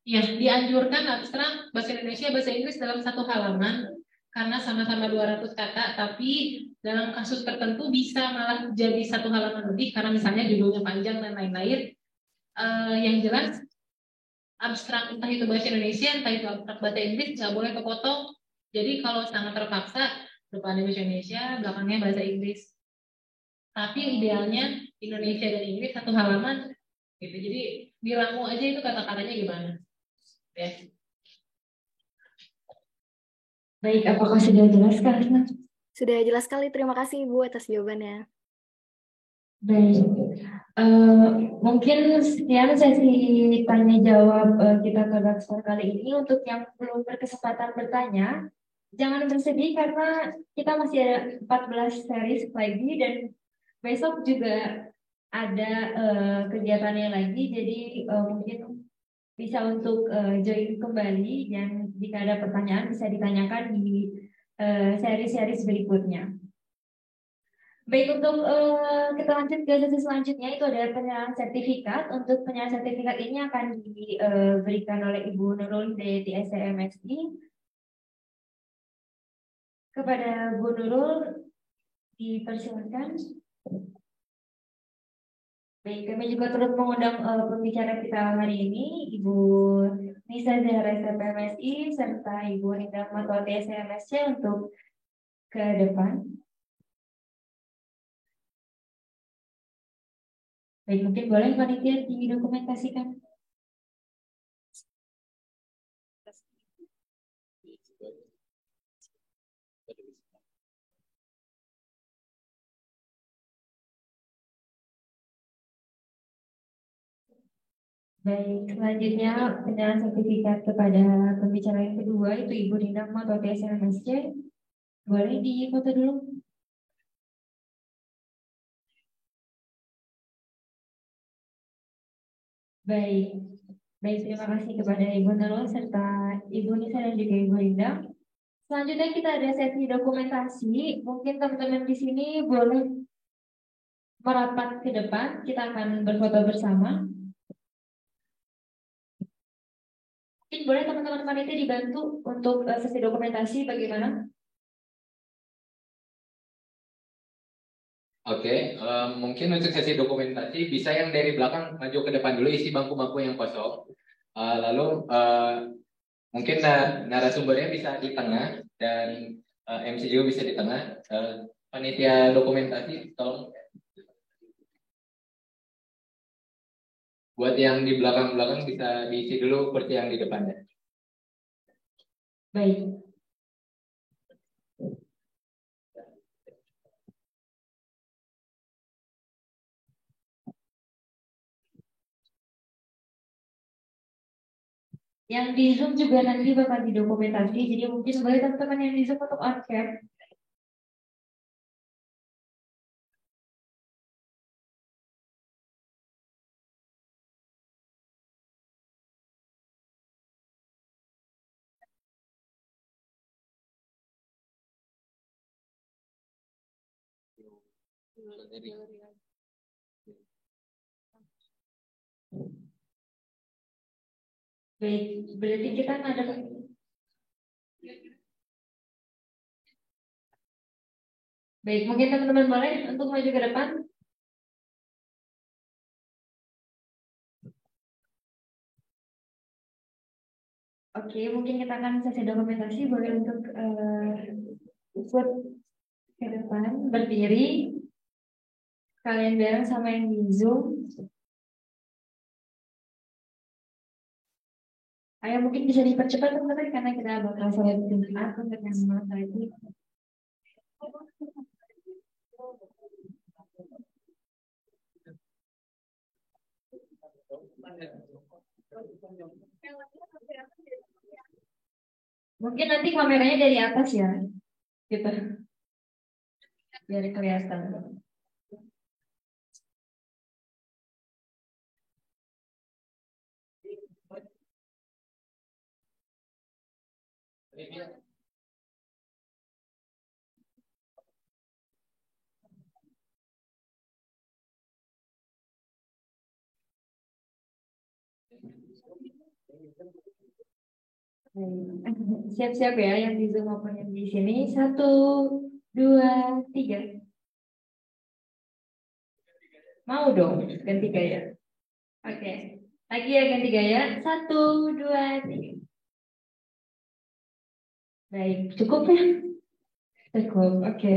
Ya, dianjurkan terus terang bahasa Indonesia, bahasa Inggris dalam satu halaman karena sama-sama 200 kata, tapi dalam kasus tertentu bisa malah jadi satu halaman lebih karena misalnya judulnya panjang dan lain-lain. Yang jelas abstrak entah itu bahasa Indonesia, entah itu abstrak bahasa Inggris nggak boleh kepotong. Jadi kalau sangat terpaksa depannya bahasa Indonesia, belakangnya bahasa Inggris. Tapi idealnya Indonesia dan Inggris satu halaman gitu. Jadi bilangmu aja itu kata-katanya gimana. Ya. Baik, apakah sudah jelas Kak Hasna? Sudah jelas sekali, terima kasih Ibu atas jawabannya. Baik, mungkin sekian sesi tanya jawab kita ke Gaksor kali ini. Untuk yang belum berkesempatan bertanya, jangan bersedih karena kita masih ada 14 series lagi dan besok juga ada kegiatannya lagi. Jadi mungkin bisa untuk join kembali dan jika ada pertanyaan bisa ditanyakan di seri-seri berikutnya. Baik, untuk kita lanjut ke sesi selanjutnya, itu ada penyerahan sertifikat. Untuk penyerahan sertifikat ini akan diberikan oleh Ibu Nurul dari SCMSI. Kepada Bu Nurul, dipersilakan. Baik, kami juga turut mengundang pembicara kita hari ini, Ibu Nisa Zahra SPMSI, serta Ibu Rita Matwati SCMSC untuk ke depan. Baik, mungkin boleh panitia didokumentasikan. Baik, selanjutnya penyerahan sertifikat kepada pembicara yang kedua, itu Ibu Rina atau TSMSC. Boleh difoto dulu. Baik, baik, terima kasih kepada Ibu Nurul serta Ibu Nisa dan juga Ibu Rinda. Selanjutnya kita ada sesi dokumentasi. Mungkin teman-teman di sini boleh merapat ke depan. Kita akan berfoto bersama. Mungkin boleh teman-teman panitia dibantu untuk sesi dokumentasi bagaimana? Oke, mungkin untuk sesi dokumentasi bisa yang dari belakang maju ke depan dulu, isi bangku-bangku yang kosong. Lalu mungkin narasumbernya bisa di tengah dan MC juga bisa di tengah. Panitia dokumentasi, tolong. Buat yang di belakang-belakang bisa diisi dulu seperti yang di depannya. Baik. Yang di Zoom juga nanti bakal didokumentasi, jadi mungkin boleh teman-teman yang di Zoom untuk on cam. Baik, berarti kita ada. Baik, mungkin teman-teman boleh untuk maju ke depan. Oke, mungkin kita akan sesi dokumentasi, boleh untuk ikut ke depan, berdiri. Kalian bareng sama yang di Zoom. Ayo mungkin bisa dipercepat teman-teman karena kita bakal saling jumpa untuk yang masalah itu. Mungkin nanti kameranya dari atas ya, gitu, biar kelihatan. Siap-siap ya yang di Zoom maupun yang di sini. 1, 2, 3. Mau dong ganti gaya. Oke. Lagi ya ganti gaya. 1, 2, 3. Baik, cukup ya? Cukup, oke.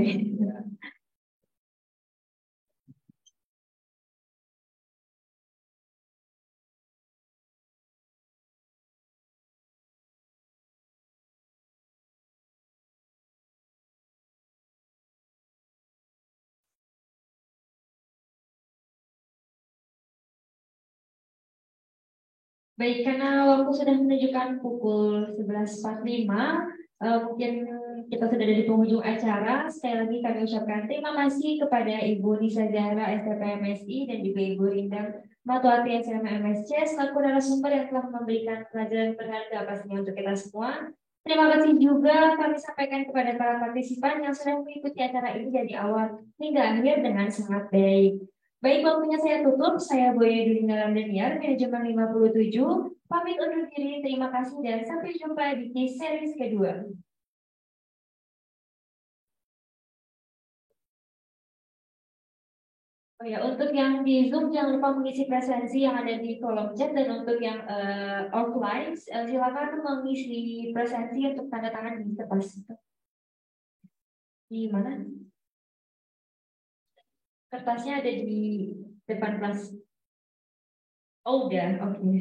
Baik, karena waktu sudah menunjukkan pukul 11.45, mungkin kita sudah ada di penghujung acara. Sekali lagi kami ucapkan terima kasih kepada Ibu Nisa Zahra, STP MSI, dan juga Ibu Rindam Matuati, SMA MSC, selaku narasumber yang telah memberikan pelajaran berharga pastinya untuk kita semua. Terima kasih juga kami sampaikan kepada para partisipan yang sudah mengikuti acara ini dari awal hingga akhir dengan sangat baik. Baik, waktunya saya tutup. Saya Boya Dulina Ramdhaniar, manajemen 57. Pamit undur diri, terima kasih dan sampai jumpa di series kedua. Oh ya, untuk yang di Zoom jangan lupa mengisi presensi yang ada di kolom chat, dan untuk yang offline silakan mengisi presensi untuk tanda tangan di kertas itu. Di mana? Kertasnya ada di depan kelas. Oh, udah, oke.